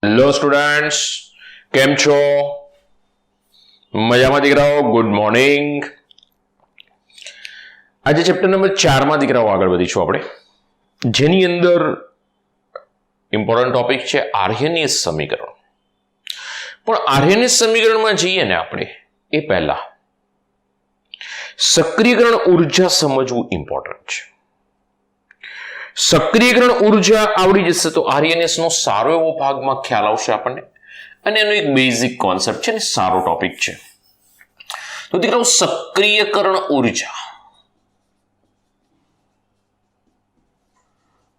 Hello students, કેમ છો? મજામાં દીકરાઓ? Good morning. આજે ચેપ્ટર નંબર 4 માં દીકરાઓ આગળ વધીશું આપણે, જેની અંદર ઇમ્પોર્ટન્ટ ટોપિક છે આર્હેનિયસ સમીકરણ. પણ આર્હેનિયસ સમીકરણમાં જઈએ ને આપણે એ પહેલા સક્રિયકરણ ઉર્જા સમજવું ઇમ્પોર્ટન્ટ છે. સક્રિયકરણ ઉર્જા આવડી જશે તો આર્હેનિયસ નો સારો એવો ભાગમાં ખ્યાલ આવશે આપણને, અને એનો એક બેઝિક કોન્સેપ્ટ છે ને સારો ટોપિક છે. તો દીકરાઓ, સક્રિયકરણ ઉર્જા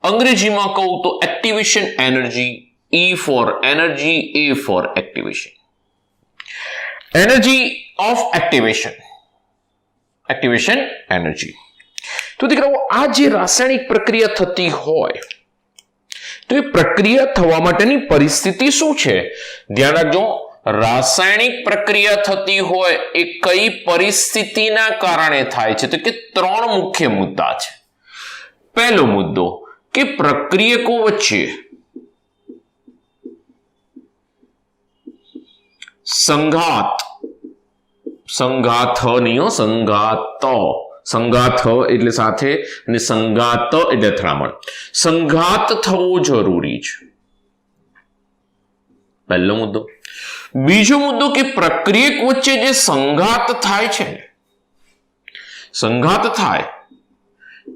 અંગ્રેજીમાં કહું તો activation energy, E for energy, A for activation. Energy of activation energy. તો દીકરાઓ, આ જે રાસાયણિક પ્રક્રિયા થતી હોય તો એ પ્રક્રિયા થવા માટેની પરિસ્થિતિ શું છે? ધ્યાન રાખજો, રાસાયણિક પ્રક્રિયા થતી હોય એ કઈ પરિસ્થિતિના કારણે થાય છે? તો કે 3 મુખ્ય મુદ્દા છે. પહેલો મુદ્દો કે પ્રક્રિયકો વચ્ચે સંઘાત એટલે સાથે અને સંઘાત એટલે અથડામણ. સંઘાત થવો જરૂરી છે, પહેલો મુદ્દો. બીજો મુદ્દો કે પ્રક્રિયક વચ્ચે જે સંઘાત થાય છે, સંઘાત થાય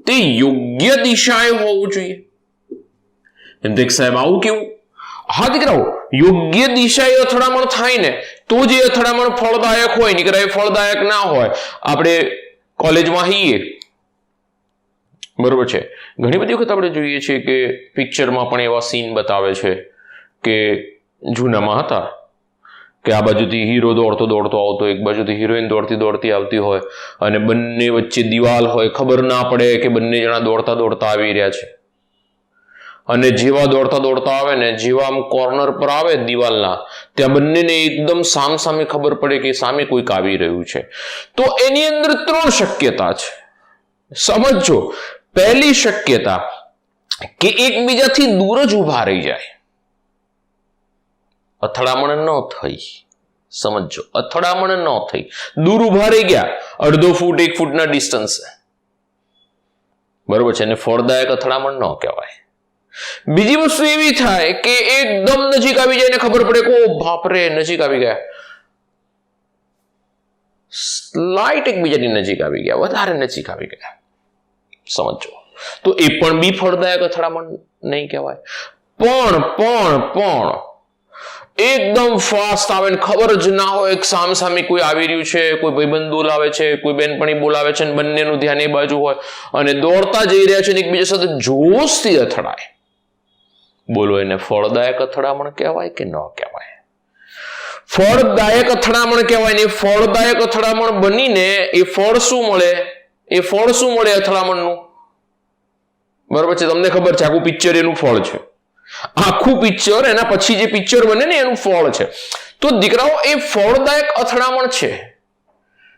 તે યોગ્ય દિશાએ હોવું જોઈએ. એમ તો સાહેબ આવું કેવું? હા દીકરાઓ, યોગ્ય દિશાએ અથડામણ થાય ને તો જે અથડામણ ફળદાયક હોય, નીકળે ફળદાયક ના હોય. આપણે કોલેજમાં હઈએ, બરોબર છે, ઘણી બધી વખત આપણે જોઈએ છીએ કે પિક્ચરમાં પણ એવા સીન બતાવે છે કે જૂનામાં હતા કે આ બાજુથી હીરો દોડતો આવતો, એક બાજુથી હિરોઈન દોડતી આવતી હોય અને બંને વચ્ચે દિવાલ હોય, ખબર ના પડે કે બંને જણા દોડતા આવી રહ્યા છે. અને જેવા દોડતા આવે ને, જેવા આમ કોર્નર પર આવે દિવાલના, ત્યાં બંનેને એકદમ સામસામે ખબર પડે કે સામે કોઈક આવી રહ્યું છે. તો એની અંદર 3 શક્યતા છે, સમજો. પહેલી શક્યતા કે એકબીજાથી દૂર જ ઊભા રહી જાય, અથડામણ ન થઈ. સમજો, અથડામણ ન થઈ, દૂર ઊભા રહી ગયા, અડધો ફૂટ 1 ફૂટના ડિસ્ટન્સે, બરોબર છે, અને ફળદાયક અથડામણ ન કહેવાય. બીજી વસ્તુ એવી થાય કે એકદમ નજીક આવી જાય ને ખબર પડે કે ઓ બાપરે, નજીક આવી ગયા, સ્લાઇટ એકબીજાની નજીક આવી ગયા, વધારે નજીક આવી ગયા, સમજો. તો એ પણ બી ફળદાયક અથડામણ નહીં કહેવાય. પણ એકદમ ફાસ્ટ આવે ને ખબર જ ના હોય સામે કોઈ આવી રહ્યું છે, કોઈ ભાઈબંધ બોલાવે છે, કોઈ બેનપણી બોલાવે છે, બંનેનું ધ્યાન એ બાજુ હોય અને દોડતા જઈ રહ્યા છે ને એકબીજા સાથે જોશથી અથડાય. બોલો, એને ફળદાયક અથડામણ કહેવાય કે ન કહેવાય? ફળદાયક અથડામણ કહેવાય ને. ફળદાયક અથડામણ બનીને એ ફળ શું મળે અથડામણનું? બરોબર છે, તમને ખબર છે, આખું પિક્ચર એનું ફળ છે. આખું પિક્ચર, એના પછી જે પિક્ચર બને ને એનું ફળ છે. તો દીકરાઓ, એ ફળદાયક અથડામણ છે.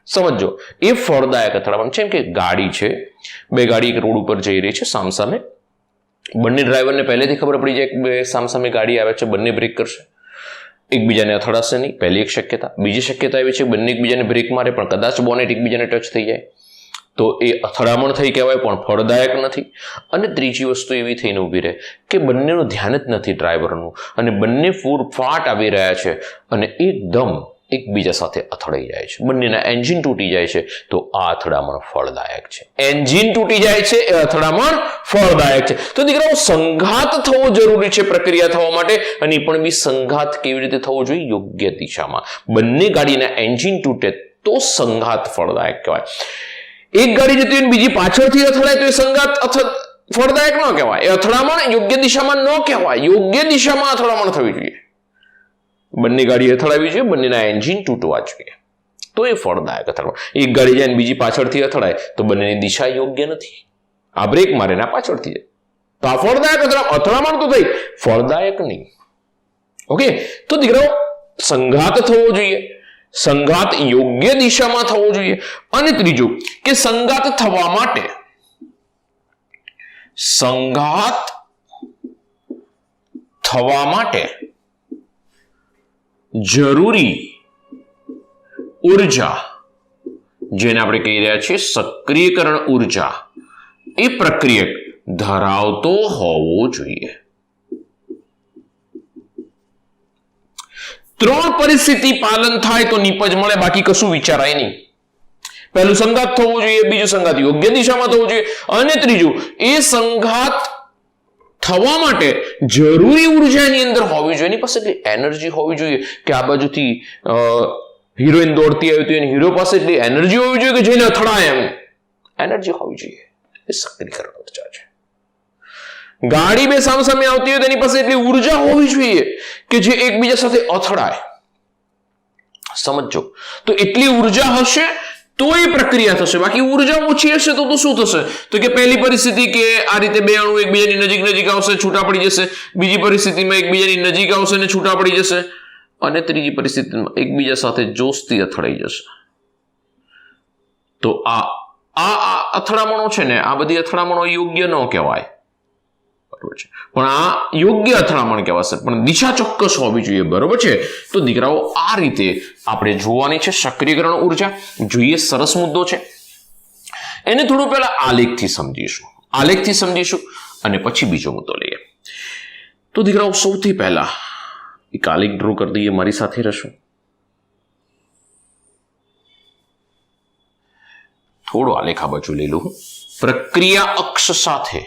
સમજો, એ ફળદાયક અથડામણ છે. એમ કે ગાડી છે, 2 ગાડી એક રોડ ઉપર જઈ રહી છે સામસામે. બંને ડ્રાઈવરને પહેલેથી ખબર પડી જાય કે સામસામે ગાડી આવે છે, બંને બ્રેક કરશે, એકબીજાને અથડાશે નહીં. પહેલી એક શક્યતા. બીજી શક્યતા એવી છે બંને એકબીજાને બ્રેક મારે પણ કદાચ બોનેટ એકબીજાને ટચ થઈ જાય તો એ અથડામણ થઈ કહેવાય, પણ ફળદાયક નથી. અને ત્રીજી વસ્તુ એવી થઈને ઊભી રહે કે બંનેનું ધ્યાન જ નથી ડ્રાઈવરનું, અને બંને ફૂટફાટ આવી રહ્યા છે અને એકદમ એકબીજા સાથે અથડાઈ જાય છે, બંનેના એન્જિન તૂટી જાય છે. તો આ અથડામણ ફળદાયક છે. એન્જિન તૂટી જાય છે, એ અથડામણ ફળદાયક છે. તો દીકરાઓ, સંઘાત થવો જરૂરી છે પ્રક્રિયા થવા માટે, અને પણ બી સંઘાત કેવી રીતે થવો જોઈએ? યોગ્ય દિશામાં. બંને ગાડીના એન્જિન તૂટે તો સંઘાત ફળદાયક કહેવાય. એક ગાડી જતી હોય બીજી પાછળથી અથડાય તો એ સંઘાત ફળદાયક ન કહેવાય. એ અથડામણ યોગ્ય દિશામાં ન કહેવાય. યોગ્ય દિશામાં અથડામણ થવી જોઈએ. બંને ગાડી અથડાવી જોઈએ, બંનેના એન્જિન તૂટવા જોઈએ, તો એ ફળદાયક અથડામણ. એક ગાડી જાય બીજી પાછળથી અથડાય તો બંનેની દિશા યોગ્ય નથી, આ બ્રેક મારે ના પાછળથી જાય તો આ ફળદાયક અથડામણ તો થઈ, ફળદાયક નહીં. ઓકે, તો દીકરાઓ, સંઘાત થવો જોઈએ, સંઘાત યોગ્ય દિશામાં થવો જોઈએ. અને ત્રીજું કે સંઘાત થવા માટે જરૂરી ઉર્જા, જેને આપણે કહી રહ્યા છીએ સક્રિયકરણ ઉર્જા, એ પ્રક્રિયક ધરાવતો હોવો જોઈએ. 3 પરિસ્થિતિ પાલન થાય તો નીપજ મળે, બાકી કશું વિચારાય નહીં. પહેલું સંઘાત થવું જોઈએ, બીજું સંઘાત યોગ્ય દિશામાં થવું જોઈએ, અને ત્રીજું એ સંઘાત થવા માટે જરૂરી ઉર્જા એની અંદર હોવી જોઈએ. એની પાસે એટલી એનર્જી હોવી જોઈએ કે આ બાજુથી હિરોઈન દોડતી આવી તો એની હીરો પાસે એટલી એનર્જી હોવી જોઈએ કે જેને અથડાય એમ એનર્જી હોવી જોઈએ. એ સક્રિયકરણ ઉર્જા છે. ગાડી બે સામસામે આવતી હોય તેની પાસે એટલી ઉર્જા હોવી જોઈએ કે જે એકબીજા સાથે અથડાય. સમજો, તો એટલી ઉર્જા હશે તો એ પ્રક્રિયા થશે. બાકી ઉર્જા ઓછી હશે તો શું થશે? તો કે પહેલી પરિસ્થિતિ કે આ રીતે બે અણુ એકબીજાની નજીક આવશે, છૂટા પડી જશે. બીજી પરિસ્થિતિમાં એકબીજાની નજીક આવશે અને છૂટા પડી જશે. અને ત્રીજી પરિસ્થિતિમાં એકબીજા સાથે જોસ્તી અથડાઈ જશે. તો આ અથડામણો છે ને, આ બધી અથડામણો યોગ્ય ન કહેવાય, બરોબર છે, પણ આ યોગ્ય અથડામણ કહેવાશે, પણ દિશા ચોક્કસ હોવી જોઈએ, બરોબર છે. તો દીકરાઓ આ રીતે આપણે જોવાની છે સક્રિયકરણ ઉર્જા. જોઈએ, સરસ મુદ્દો છે. એને થોડું પહેલા આલેખથી સમજીશું અને પછી બીજો મુદ્દો લઈએ. તો દીકરાઓ સૌથી પહેલા એક આલેખ ડ્રો કરી દઈએ, મારી સાથે રહેશો. થોડો આલેખ આ બાજુ લઈ લઉં. પ્રક્રિયા અક્ષ સાથે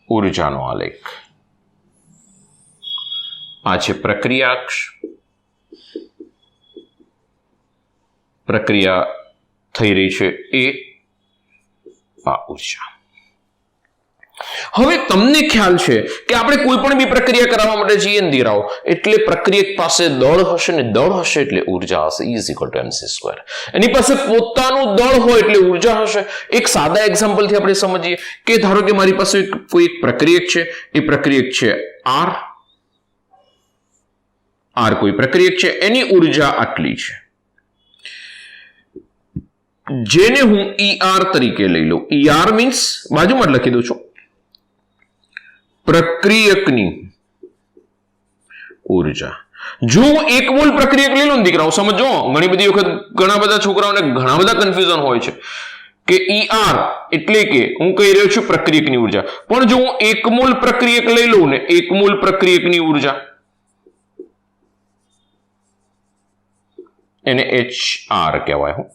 ઉર્જાનો આલેખ. આ છે પ્રક્રિયા અક્ષ. પ્રક્રિયા થઈ રહી છે એ આ ઉર્જા. હવે તમને ખ્યાલ છે કે આપણે કોઈ પણ બી પ્રક્રિયા કરાવવા માટે જઈએ ને દીકરાઓ, એટલે પ્રક્રિયક પાસે દળ હશે ને, દળ હશે એટલે ઉર્જા હશે, E=mc². એની પાસે પોતાનું દળ હોય એટલે ઉર્જા હશે. એક સાદા એક્ઝામ્પલથી આપણે સમજીએ કે ધારો કે મારી પાસે કોઈ એક પ્રક્રિયક છે, એ પ્રક્રિયક છે R કોઈ પ્રક્રિયક છે, એની ઉર્જા આટલી છે, જેને હું ER તરીકે લઈ લઉં. ER મીન્સ બાજુમાં લખી દઉં છું, પ્રક્રિયકની ઉર્જા. જો હું એક મોલ પ્રક્રિયક લઈ લઉં દીકરાઓ, સમજો, ઘણી બધી વખત ઘણા બધા છોકરાઓને ઘણા બધા કન્ફ્યુઝન હોય છે કે ER એટલે કે હું કહી રહ્યો છું પ્રક્રિયકની ઉર્જા, પણ જો હું એક મોલ પ્રક્રિયક લઈ લઉં ને, એક મોલ પ્રક્રિયકની ઉર્જા, એને HR કહેવાય. હું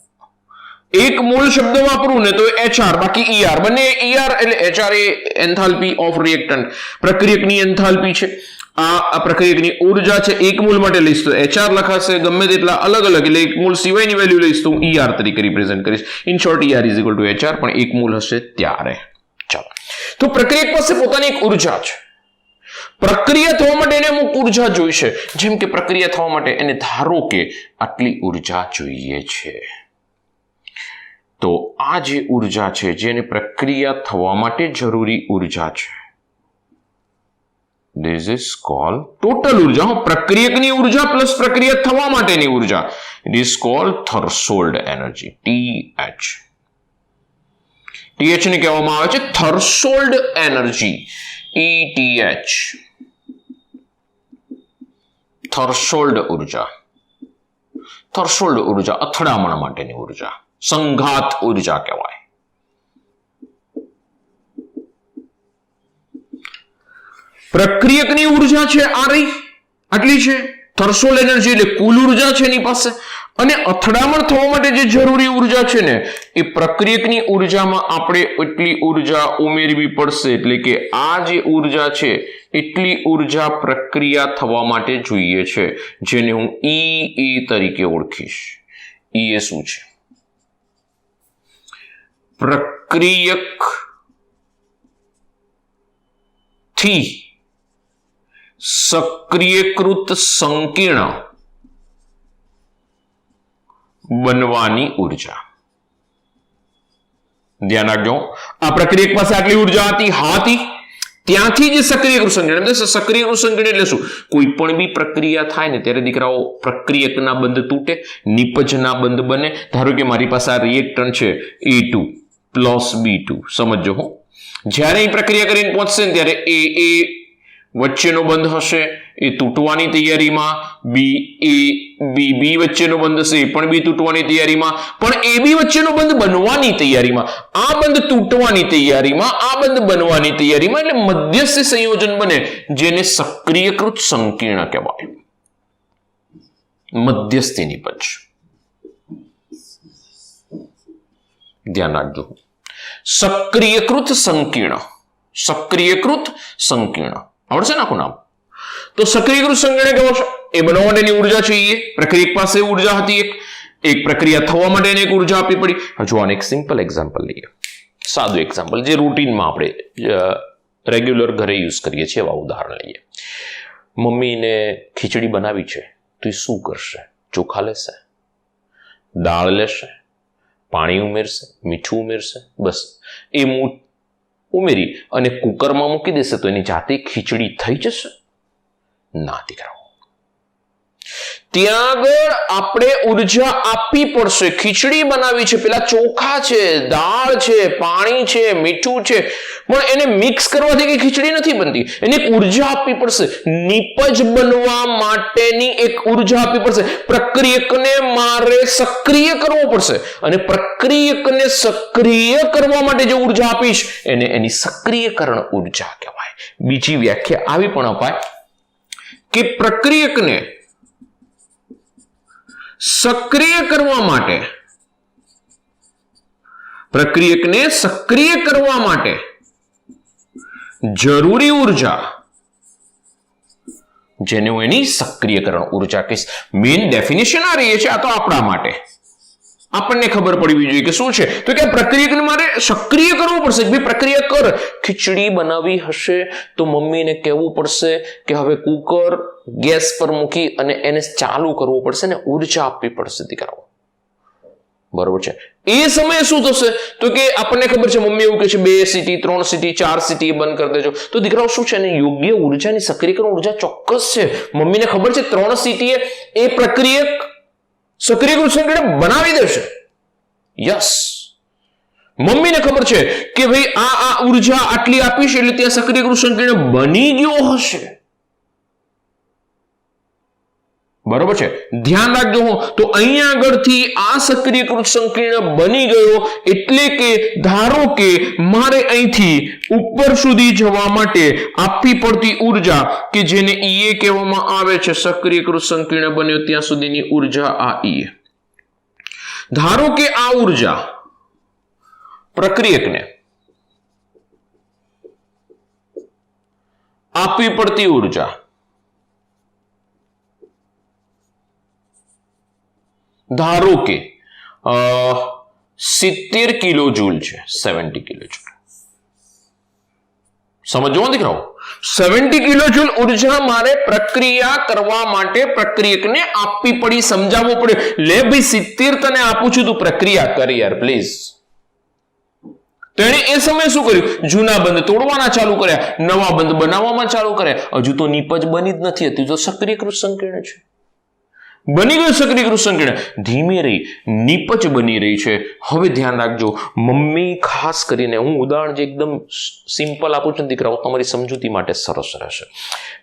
એક મોલ શબ્દ વાપરું ને તો HR, બાકી ER, બંને ER એટલે HR એ એન્થાલ્પી ઓફ રિએક્ટન્ટ, પ્રક્રિયકની એન્થાલ્પી છે. આ પ્રક્રિયકની ઉર્જા છે. એક મોલ માટે લઈશ તો HR લખાશે, ગમે તેટલા અલગ અલગ, એટલે એક મોલ સિવાયની વેલ્યુ લઈશ તો હું ER તરીકે રિપ્રેઝન્ટ કરીશ. ઇન શોર્ટ ER =HR, પણ એક મોલ હશે ત્યારે. ચાલો, તો પ્રક્રિયક પાસે પોતાની એક ઉર્જા છે. પ્રક્રિયા થવા માટે એને અમુક ઉર્જા જોઈશે. જેમ કે પ્રક્રિયા થવા માટે એને ધારો કે આટલી ઉર્જા જોઈએ છે. તો આ જે ઉર્જા છે, જેને પ્રક્રિયા થવા માટે જરૂરી ઉર્જા છે, this is called total ઉર્જા. પ્રક્રિયકની ઉર્જા પ્લસ પ્રક્રિયા થવા માટેની ઉર્જા, it is called threshold energy, TH. TH ને કહેવામાં આવે છે threshold energy, ETH. થર્શોલ્ડ ઉર્જા, અથડામણ માટેની ઉર્જા, સંઘાત ઉર્જા કહેવાય. પ્રક્રિયકની ઉર્જા છે આ રહી, આટલી છે. થર્શોલ્ડ એનર્જી એટલે કુલ ઉર્જા છે એની પાસે. અને અથડામણ થવા માટે જે જરૂરી ઉર્જા છે ને, એ પ્રક્રિયકની ઉર્જામાં આપણે એટલી ઉર્જા ઉમેરવી પડશે. એટલે કે આ જે ઉર્જા છે એટલી ઉર્જા પ્રક્રિયા થવા માટે જોઈએ છે, જેને હું EE તરીકે ઓળખીશ. E એ શું છે? પ્રક્રિયક થી સક્રિયકૃત સંકીર્ણ બનવાની ઉર્જા. ધ્યાન રાખજો, આ પ્રક્રિયક પાસે આટલી ઉર્જા હતી, ત્યાંથી જે સક્રિયકૃત સંકીર્ણ. સક્રિયકૃત સંકીર્ણ એટલે શું? કોઈ પણ બી પ્રક્રિયા થાય ને ત્યારે દીકરાઓ પ્રક્રિયકના બંધ તૂટે, નિપજના બંધ બને. ધારો કે મારી પાસે આ રિએક્ટન્ટ છે A2 પ્લસ B2, સમજો હો. જ્યારે એ પ્રક્રિયા કરીને પહોંચશે ને ત્યારે એ વચ્ચેનો બંધ હશે, એ તૂટવાની તૈયારીમાં, બી વચ્ચેનો બંધ છે એ પણ બી તૂટવાની તૈયારીમાં, પણ એ બી વચ્ચેનો બંધ બનવાની તૈયારીમાં, આ બંધ તૂટવાની તૈયારીમાં, આ બંધ બનવાની તૈયારીમાં, એટલે મધ્યસ્થી સંયોજન બને જેને સક્રિયકૃત સંકીર્ણ કહેવાય. મધ્યસ્થી નિપજ. ધ્યાન રાખજો. સક્રિયકૃત સંકીર્ણ. સક્રિયકૃત સંકીર્ણ આવડશે ને આખું નામ? તો સક્રિયકૃત સંકીર્ણ કેવો છે? એ બનાવવા માટેની ઉર્જા જોઈએ. પ્રક્રિયક પાસે ઉર્જા હતી, એક પ્રક્રિયા થવા માટે એક ઉર્જા આપવી પડી. હજુ આને એક સિમ્પલ એક્ઝામ્પલ લઈએ, સાદું એક્ઝામ્પલ જે રૂટીનમાં આપણે રેગ્યુલર ઘરે યુઝ કરીએ છીએ એવા ઉદાહરણ લઈએ. મમ્મીને ખીચડી બનાવી છે તો એ શું કરશે? ચોખા લેશે, દાળ લેશે, પાણી ઉમેરશે, મીઠું ઉમેરશે, બસ એ ઉમેરી અને કુકરમાં મૂકી દેશે તો એની જાતે ખીચડી થઈ જશે? ના દીકરાઓ, ત્યાં આગળ આપણે ઉર્જા આપવી પડશે. ખીચડી બનાવી છે, પેલા ચોખા છે, દાળ છે, પાણી છે, મીઠું છે, પણ એને મિક્સ કરવાથી કઈ ખીચડી નથી બનતી. એને એક ઉર્જા આપવી પડશે. નિપજ બનવા માટેની એક ઉર્જા આપવી પડશે. પ્રક્રિયકને મારે સક્રિય કરવો પડશે અને પ્રક્રિયકને સક્રિય કરવા માટે જે ઉર્જા આપીશ એને એની સક્રિયકરણ ઉર્જા કહેવાય. બીજી વ્યાખ્યા આવી પણ અપાય કે પ્રક્રિયકને સક્રિય કરવા માટે જરૂરી ઉર્જા જેને હું એની સક્રિયકરણ ઉર્જા કહીશ. મેઇન ડેફિનેશન આ રહી છે. આ તો આપણા માટે આપણને ખબર પડવી જોઈએ કે શું છે. તો કે પ્રક્રિયકને મારે સક્રિય કરવું પડશે કે ભાઈ પ્રક્રિયા કર. ખીચડી બનાવી હશે તો મમ્મીને કહેવું પડશે કે હવે કુકર ગેસ પર મૂકી અને એને ચાલુ કરવું પડશે ને ઉર્જા આપવી પડશે દીકરાઓ. બરોબર છે? એ સમયે શું થશે? તો કે આપણને ખબર છે મમ્મી એવું કહે છે 2 સીટી 3 સીટી 4 સીટી બંધ કરી દેજો. તો દીકરાઓ શું છે ને યોગ્ય ઉર્જાની સક્રિયકરણ ઉર્જા ચોક્કસ છે. મમ્મીને ખબર છે 3 સીટીએ એ પ્રક્રિયક સક્રિયકૃત સંકીર્ણ બનાવી દેશે. યસ, મમ્મીને ખબર છે કે ભાઈ આ ઉર્જા આટલી આપીશ એટલે ત્યાં સક્રિયકૃત સંકીર્ણ બની ગયો હશે. બરોબર છે? ધ્યાન રાખજો. તો અહીંયા આગળથી આ સક્રિયકૃત સંકીર્ણ બની ગયો એટલે કે ધારો કે મારે અહીંથી ઉપર સુધી જવા માટે આપવી પડતી ઉર્જા કે જેને ઈએ કહેવામાં આવે છે, સક્રિયકૃત સંકીર્ણ બન્યો ત્યાં સુધીની ઉર્જા આ ઈએ. ધારો કે આ ઉર્જા પ્રક્રિયકને આપવી પડતી ઉર્જા ધારો કે 70 કિલો જૂલ છે. 70 કિલો જૂલ. સમજો દીકરાઓ, 70 કિલો જૂલ ઉર્જા મારે પ્રક્રિયા કરવા માટે પ્રક્રિયકને આપવી પડી. સમજાવવું પડે. લે ભાઈ 70 તને આપું છું, તું પ્રક્રિયા કર યાર પ્લીઝ. તો એને એ સમયે શું કર્યું? જૂના બંધ તોડવાના ચાલુ કર્યા, નવા બંધ બનાવવામાં ચાલુ કર્યા. હજુ તો નિપજ બની જ નથી હતી, તો સક્રિયકૃત સંકીર્ણ છે. બની ગયું સક્રિયકૃત સંકીર્ણ. ધીમે રહી નિપજ બની રહી છે. હવે ધ્યાન રાખજો મમ્મી, ખાસ કરીને હું ઉદાહરણ જે એકદમ સિમ્પલ આપું છું દીકરાઓ, તમારી સમજૂતી માટે સરસ રહેશે.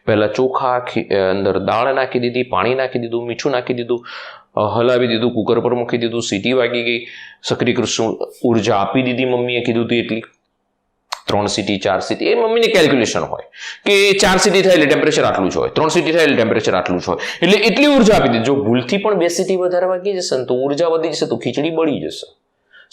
પહેલા ચોખા અંદર દાળ નાખી દીધી, પાણી નાખી દીધું, મીઠું નાખી દીધું, હલાવી દીધું, કુકર પર મૂકી દીધું, સીટી વાગી ગઈ, સક્રિયકૃત ઉર્જા આપી દીધી મમ્મીએ કીધું હતું એટલી. 3 સીટી 4 સીટી એ મમ્મીની કેલ્ક્યુલેશન હોય કે 4 સીટી થાય એટલે ટેમ્પરેચર આટલું જ હોય, 3 સીટી થાય એટલે ટેમ્પરેચર આટલું જ હોય, એટલે એટલી ઉર્જા આપી દીધી. જો ભૂલથી પણ 2 સીટી વધારે વાગી જશે ને તો ઉર્જા વધી જશે, તો ખીચડી બળી જશે.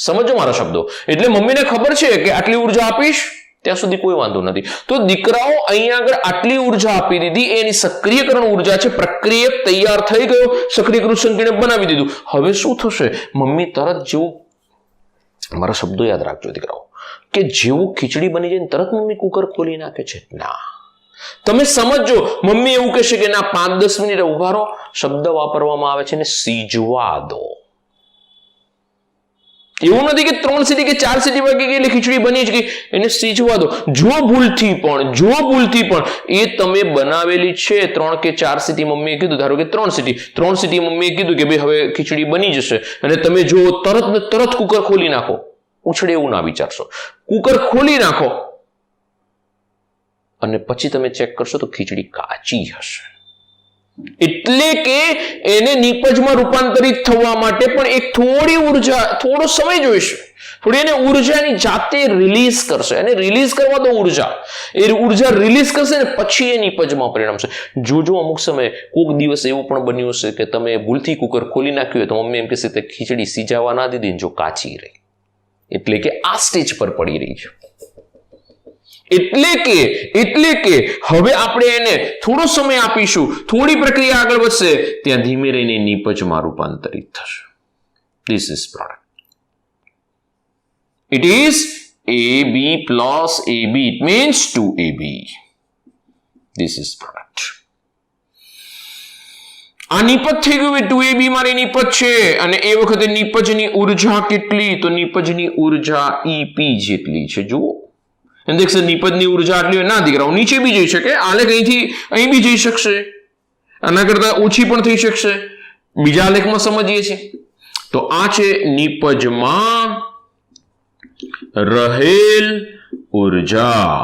સમજો મારા શબ્દો. એટલે મમ્મીને ખબર છે કે આટલી ઉર્જા આપીશ ત્યાં સુધી કોઈ વાંધો નથી. તો દીકરાઓ અહીંયા આગળ આટલી ઉર્જા આપી દીધી, એની સક્રિયકરણ ઉર્જા છે. પ્રક્રિયક તૈયાર થઈ ગયો, સક્રિયકૃત સંકીર્ણ બનાવી દીધું. હવે શું થશે? મમ્મી તરત જેવું, મારા શબ્દો યાદ રાખજો દીકરાઓ, કે જેવું ખીચડી બની જાય તરત મમ્મી કુકર ખોલી નાખે છે? ના, તમે સમજો. મમ્મી એવું કહેશે કે ના 5-10 મિનિટ ઉભા રહો, શબ્દ વાપરવામાં આવે છે ને સીજવા દો. એવું નથી કે 3 સીટી કે 4 સીટી વાગી ગઈ એટલે ખીચડી બની જ ગઈ, એને સીજવા દો. જો ભૂલથી પણ એ તમે બનાવેલી છે 3 કે 4 સીટી મમ્મીએ કીધું, ધારો કે 3 સીટી મમ્મીએ કીધું કે ભાઈ હવે ખીચડી બની જશે, અને તમે જો તરત કુકર ખોલી નાખો, ઉછળે એવું ના વિચારશો, કુકર ખોલી નાખો અને પછી તમે ચેક કરશો તો ખીચડી કાચી હશે. એટલે કે એને નિપજમાં રૂપાંતરિત થવા માટે પણ એક થોડી ઉર્જા, થોડો સમય જોઈશે. થોડી એને ઉર્જાની જાતે રિલીઝ કરશે. એને રિલીઝ કરવા દો ઉર્જા. એ ઉર્જા રિલીઝ કરશે ને પછી એ નિપજમાં પરિણમશે. જોજો અમુક સમયે કોઈક દિવસ એવું પણ બન્યું હશે કે તમે ભૂલથી કુકર ખોલી નાખ્યું હોય તો મમ્મી એમ કહેશે કે ખીચડી સીજાવા ના દીધી જો કાચી રહી. એટલે કે આ સ્ટેજ પર પડી રહી છે. એટલે કે હવે આપણે એને થોડો સમય આપીશું, થોડી પ્રક્રિયા આગળ વધશે, ત્યાં ધીમે રહીને નિપજમાં રૂપાંતરિત થશે. This is product. It is AB plus AB. It means 2AB. This is product. આ નિપજ થઈ ગયું. 2AB મારી નિપજ છે અને એ વખતે નિપજની ઉર્જા કેટલી? તો નિપજની ઉર્જા EP જેટલી છે. જુઓ દેખશે નિપજની ઉર્જા આટલી હોય. ના દીકરાઓ, નીચે બી જઈ શકે. આલેખ અહીંથી અહીં બી જઈ શકશે. આના કરતા ઓછી પણ થઈ શકશે. બીજા આલેખમાં સમજીએ છીએ. તો આ છે નિપજમાં રહેલ ઉર્જા.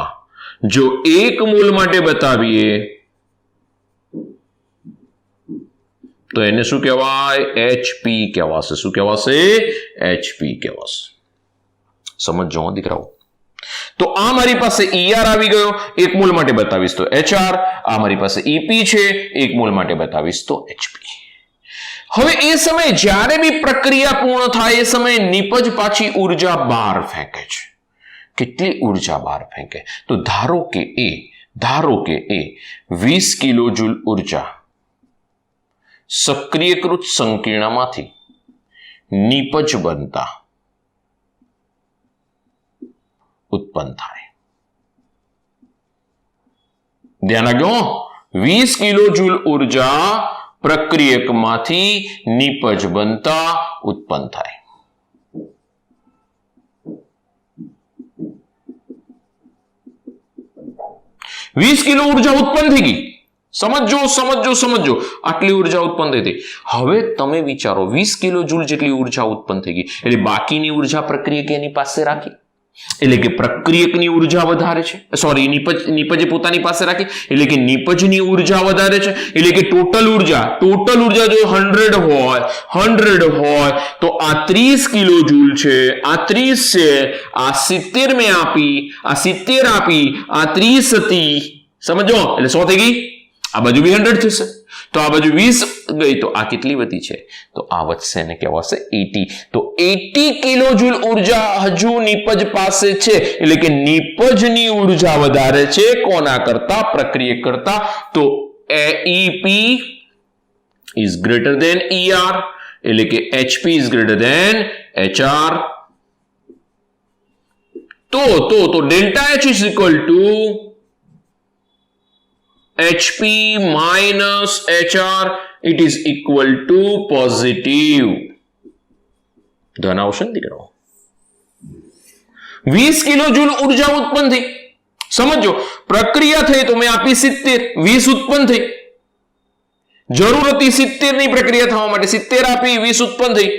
જો 1 મોલ માટે બતાવીએ તો એને શું કહેવાય? HP કહેવાશે. શું કહેવાશે? HP કહેવાશે. સમજો દીકરાઓ. તો આ મારી પાસે ER આવી ગયો, 1 મોલ માટે બતાવીશ તો HR. આ મારી પાસે EP છે, 1 મોલ માટે બતાવીશ તો HP. હવે એ સમયે જ્યારે બી પ્રક્રિયા પૂર્ણ થાય એ સમયે નિપજ પાછી ઉર્જા બહાર ફેંકે છે. કેટલી ઉર્જા બહાર ફેંકે? તો ધારો કે એ 20 કિલોજૂલ ઉર્જા સક્રિયકૃત સંકીર્ણમાંથી નિપજ બનતા ઉત્પન્ન થાય. ધ્યાન રાખજો, 20 કિલોજૂલ ઉર્જા પ્રક્રિયકમાંથી નિપજ બનતા ઉત્પન્ન થાય. વીસ કિલો ઉર્જા ઉત્પન્ન થઈ ગઈ. સમજો. આટલી ઉર્જા ઉત્પન્ન થઈ હતી. હવે તમે વિચારો 20 કિલો જૂલ જેટલી ઉર્જા ઉત્પન્ન થઈ ગઈ એટલે બાકીની ઉર્જા પ્રક્રિયક એની પાસે રાખી. એટલે કે પ્રક્રિયકની ઉર્જા વધારે છે. સોરી, નિપજે પોતાની પાસે રાખી એટલે કે નિપજની ઉર્જા વધારે છે. એટલે કે ટોટલ ઉર્જા જો 100 હોય તો આ 30 કિલો જૂલ છે, આ 30 છે, આ 70 મેં આપી, આ 70 આપી, આ 30 હતી. સમજો, એટલે 100 થઈ ગઈ. આ બાજુ બી 100 થશે તો આ બાજુ 20 ગઈ તો આ કેટલી વધી છે? તો આ વધશે ને કહેવાશે 80. તો 80 કિલો જૂલ ઉર્જા હજુ નિપજ પાસે છે. એટલે કે નિપજની ઉર્જા વધારે છે કોના કરતા? પ્રક્રિયક કરતા. તો EP is greater than ER. એટલે કે HP is greater than HR. તો delta H is equal to HP minus HR. It is equal to positive. ધન આવશે ને દીકરાઓ. 20 કિલો જૂલ ઉર્જા ઉત્પન્ન થઈ. સમજો, પ્રક્રિયા થઈ તો મેં આપી 70, 20 ઉત્પન્ન થઈ. જરૂર હતી 70 ની પ્રક્રિયા થવા માટે, 70 આપી, 20 ઉત્પન્ન થઈ.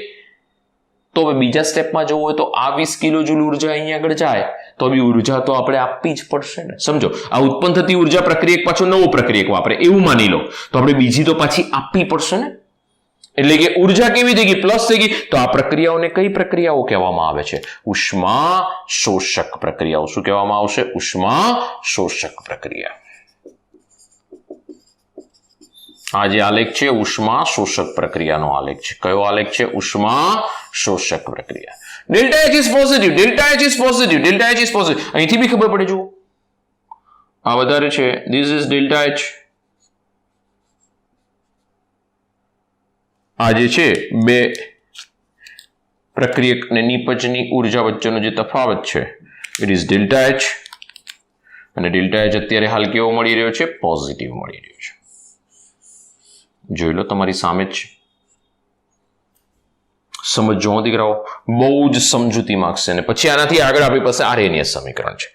તો હવે બીજા સ્ટેપમાં જવું હોય તો આ 20 કિલો જૂલ ઉર્જા અહીંયા આગળ જાય તો બી ઉર્જા તો આપણે આપવી જ પડશે ને. સમજો, આ ઉત્પન્ન થતી ઉર્જા પ્રક્રિયક પાછો નવો પ્રક્રિયક વાપરે એવું માની લો તો આપણે બીજી તો પાછી આપવી પડશે ને. એટલે કે ઉર્જા કેવી થઈ ગઈ? પ્લસ થઈ ગઈ. તો આ પ્રક્રિયાઓને કઈ પ્રક્રિયાઓ કહેવામાં આવે છે? ઉષ્મા શોષક પ્રક્રિયાઓ. શું કહેવામાં આવશે? ઉષ્મા શોષક પ્રક્રિયા. આ જે આલેખ છે ઉષ્મા શોષક પ્રક્રિયાનો આલેખ છે. કયો આલેખ છે? ઉષ્મા શોષક પ્રક્રિયા. Delta H is positive. Delta H is positive. અહીંથી બી ખબર પડે. જુઓ, આ વધારે છે. This is delta H. આ જે છે બે પ્રક્રિયક અને નિપજની ઉર્જા વચ્ચેનો જે તફાવત છે it is ડેલ્ટા H. અને ડેલ્ટા H અત્યારે હાલ કેવો મળી રહ્યો છે? પોઝિટિવ મળી રહ્યો છે. જોઈ લો, તમારી સામે જ છે. સમજો દીકરાઓ, બહુ જ સમજૂતી માંગશે. અને પછી આનાથી આગળ આપણી પાસે આર્હેનિયસ સમીકરણ છે.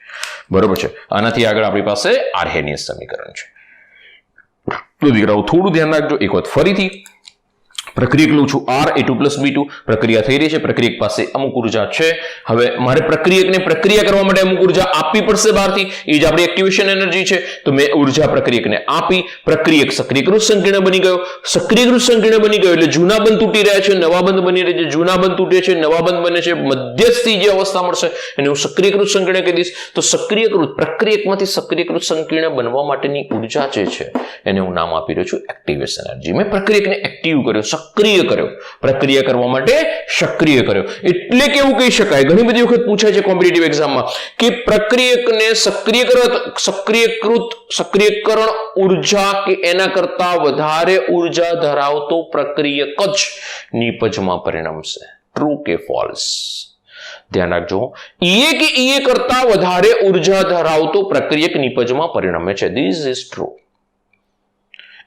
બરોબર છે? આનાથી આગળ આપણી પાસે આર્હેનિયસ સમીકરણ છે. તો દીકરાઓ થોડું ધ્યાન રાખજો. એક વખત ફરીથી પ્રક્રિયક લઉં છું R A2+B2 પ્રક્રિયા થઈ રહી છે, પ્રક્રિયક પાસે અમુક ઉર્જા છે. હવે મારે પ્રક્રિયકને પ્રક્રિયા કરવા માટે અમુક ઉર્જા આપવી પડશે બહારથી, એ જ આપણી એક્ટિવેશન એનર્જી છે. તો મેં ઉર્જા પ્રક્રિયકને આપી, પ્રક્રિયક સક્રિયકૃત સંકીર્ણ બની ગયો. સક્રિયકૃત સંકીર્ણ બની ગયો એટલે જૂના બંધ તૂટી રહ્યા છે, નવા બંધ બની રહ્યા છે, જૂના બંધ તૂટે છે, નવા બંધ બને છે, મધ્યસ્થી જે અવસ્થા મળશે એને હું સક્રિયકૃત સંકીર્ણ કહી દઈશ. તો સક્રિયકૃત પ્રક્રિયકમાંથી સક્રિયકૃત સંકીર્ણ બનવા માટેની ઉર્જા જે છે એને હું નામ આપી રહ્યો છું એક્ટિવેશન એનર્જી. મેં પ્રક્રિયકને એક્ટિવ કર્યો, સક્રિય કર્યો, પ્રક્રિયા કરવા માટે સક્રિય કર્યો. એટલે કે એવું કહી શકાય, ઘણી બધી વખત પૂછાય છે કોમ્પિટિટિવ એક્ઝામમાં કે પ્રક્રિયકને સક્રિયકરણ ઉર્જા કે એના કરતા વધારે ઉર્જા ધરાવતો પ્રક્રિયક જ નિપજમાં પરિણમશે. ટ્રુ કે ફોલ્સ? ધ્યાન રાખજો. ઈએ કે ઈએ કરતા વધારે ઉર્જા ધરાવતો પ્રક્રિયક નિપજમાં પરિણમે છે. This is true.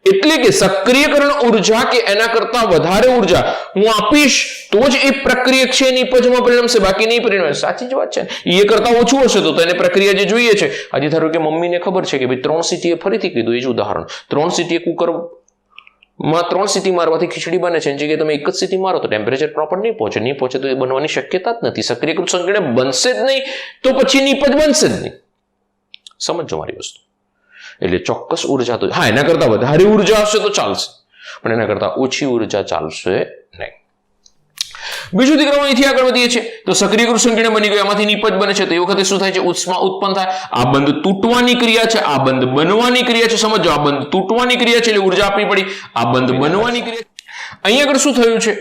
એટલે કે સક્રિયકરણ ઉર્જા કે એના કરતા વધારે ઉર્જા હું આપીશ તો જ એ પ્રક્રિયક છે નિપજમાં પરિણમશે, બાકી નહીં પરિણમે. સાચી જ વાત છે. એ કરતા ઓછું હશે તો એને પ્રક્રિયા જે જોઈએ છે, આજે ધારો કે મમ્મીને ખબર છે કે ભાઈ 3 સીટીએ, ફરીથી કીધું એ જ ઉદાહરણ, 3 સીટીએ કુકરમાં 3 સીટી મારવાથી ખીચડી બને છે, એની જગ્યાએ તમે 1 જ સીટી મારો તો ટેમ્પરેચર પ્રોપર નહીં પહોંચે તો એ બનવાની શક્યતા જ નથી. સક્રિયકૃત સંકીર્ણ બનશે જ નહીં તો પછી નિપજ બનશે જ નહીં. સમજો મારી વસ્તુ. એટલે ચોક્કસ ઉર્જા તો હા, એના કરતા વધારે ઉર્જા હશે તો ચાલશે, પણ એના કરતા ઓછી ઉર્જા ચાલશે નહીં. બીજું દીકરાઓ અહીંથી આગળ વધીએ છીએ તો સક્રિયકૃત સંકીર્ણ બની ગયો, એમાંથી નિપજ બને છે. તો એ વખતે શું થાય છે? ઉષ્મા ઉત્પન્ન થાય. આ બંધ તૂટવાની ક્રિયા છે, આ બંધ બનવાની ક્રિયા છે. સમજો, આ બંધ તૂટવાની ક્રિયા છે એટલે ઉર્જા આપવી પડી, આ બંધ બનવાની ક્રિયા. અહીંયા આગળ શું થયું છે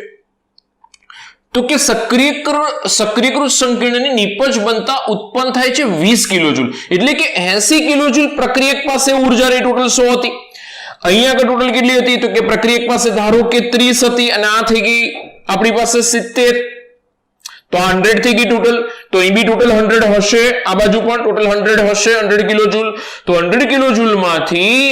તો કે સક્રિયકૃત સંકીર્ણની નિપજ બનતા ઉત્પન્ન થાય છે 20 કિલોજૂલ, એટલે કે 80 કિલોજૂલ પ્રક્રિયક પાસે ઉર્જા રહી. ટોટલ 100 હતી. અહીંયા આગળ ટોટલ કેટલી હતી તો કે પ્રક્રિયક પાસે ધારો કે 30 હતી અને આ થઈ ગઈ આપણી પાસે 70, તો 100 થઈ ગઈ ટોટલ. તો અહીં બી ટોટલ 100 હશે, આ બાજુ પણ ટોટલ 100 હશે, 100 કિલોજૂલ. તો 100 કિલોજૂલ માંથી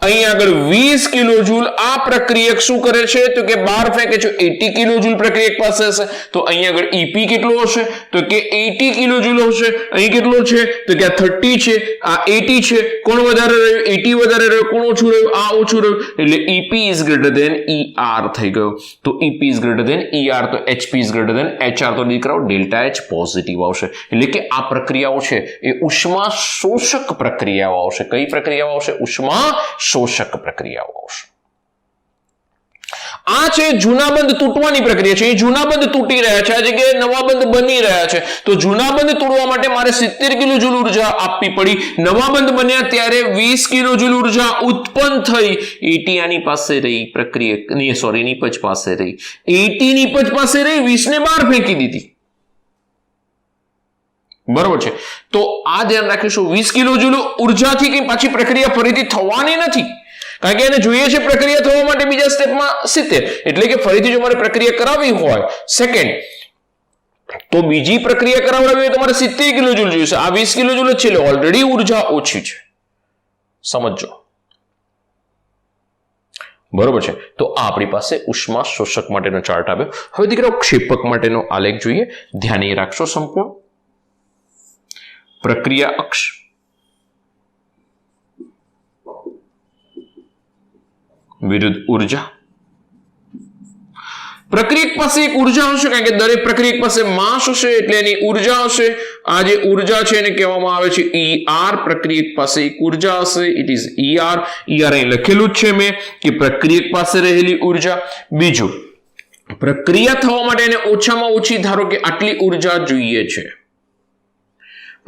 અહીં આગળ 20 કિલોજૂલ આ પ્રક્રિયક શું કરે છે તો કે બહાર ફેંકે છે. 80 કિલોજૂલ પ્રક્રિયક પાસે હશે, તો અહીં આગળ EP કેટલો હશે તો કે 80 કિલોજૂલ હશે. અહીં કેટલો છે તો કે આ 30 છે, આ 80 છે. કોણ વધારે રહ્યું? 80 વધારે રહ્યું. કોણ ઓછું રહ્યું? આ ઓછું રહ્યું. એટલે EP is greater than ER થઈ ગયો. તો EP is greater than ER, તો HP is greater than HR. તો દીકરાઓ ડેલ્ટા H પોઝિટિવ આવશે. એટલે કે આ પ્રક્રિયાઓ છે એ ઉષ્મા શોષક પ્રક્રિયાઓ આવશે. કઈ પ્રક્રિયાઓ આવશે? ઉષ્મા શોષક પ્રક્રિયાઓ આવશે. આ છે જૂના બંધ તૂટવાની પ્રક્રિયા છે. એ જૂના બંધ તૂટી રહ્યા છે, આ જગ્યાએ નવા બંધ બની રહ્યા છે. તો જૂના બંધ તોડવા માટે મારે 70 કિલોજૂલ ઉર્જા આપવી પડી. નવા બંધ બન્યા ત્યારે 20 કિલોજૂલ ઉર્જા ઉત્પન્ન થઈ. 80 આની પાસે રહી, નિપજ પાસે રહી. 80 નિપજ પાસે રહી, 20 ને બહાર ફેંકી દીધી. બરોબર છે. તો આ ધ્યાન રાખીશું. 20 કિલોજૂલ ઉર્જાથી કઈ પાછી પ્રક્રિયા ફરીથી થવાની નથી, કારણ કે એને જોઈએ છે પ્રક્રિયા થવા માટે બીજા સ્ટેપમાં 70. એટલે કે ફરીથી જો મારે પ્રક્રિયા કરાવવી હોય સેકન્ડ, તો બીજી પ્રક્રિયા કરાવવી હોય તો મારે 70 કિલોજૂલ જોઈશે. આ 20 કિલોજૂલ જ છે એટલે ઓલરેડી ઉર્જા ઓછી છે. સમજો, બરોબર છે. તો આ આપણી પાસે ઉષ્મા શોષક માટેનો ચાર્ટ આવ્યો. હવે દીકરાઓ ક્ષેપક માટેનો આલેખ જોઈએ. ધ્યાન રાખશો સંપૂર્ણ. પ્રક્રિયા અક્ષ, વિરુદ્ધ ઉર્જા. પ્રક્રિયક પાસે એક ઉર્જા હશે, કારણ કે દરેક પ્રક્રિયક પાસે માસ હશે એટલે એની ઉર્જા હશે. આ જે ઉર્જા છે એને કહેવામાં આવે છે ER. પ્રક્રિયક પાસે એક ઉર્જા હશે, ઇટ ઇઝ ER. અહીં લખેલું જ છે મેં કે પ્રક્રિયક પાસે રહેલી ઉર્જા. બીજું, પ્રક્રિયા થવા માટે એને ઓછામાં ઓછી ધારો કે આટલી ઉર્જા જોઈએ છે.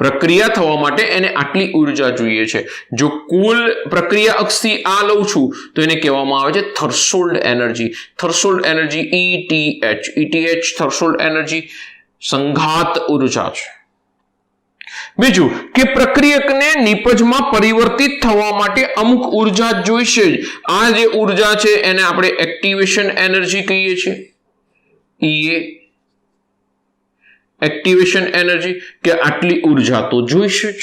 પ્રક્રિયા થવા માટે એને આટલી ઉર્જા જોઈએ છે. જો કુલ પ્રક્રિયા અક્ષથી આ લઉં છું તો એને કહેવામાં આવે છે threshold energy. Threshold energy ETH threshold energy સંઘાત ઉર્જા છે. બીજું કે પ્રક્રિયકને નિપજમાં પરિવર્તિત થવા માટે અમુક ઉર્જા જોઈશે જ. આ જે ઉર્જા છે એને આપણે એક્ટિવેશન એનર્જી કહીએ છીએ. EA એક્ટિવેશન એનર્જી, કે આટલી ઉર્જા તો જોઈશે જ,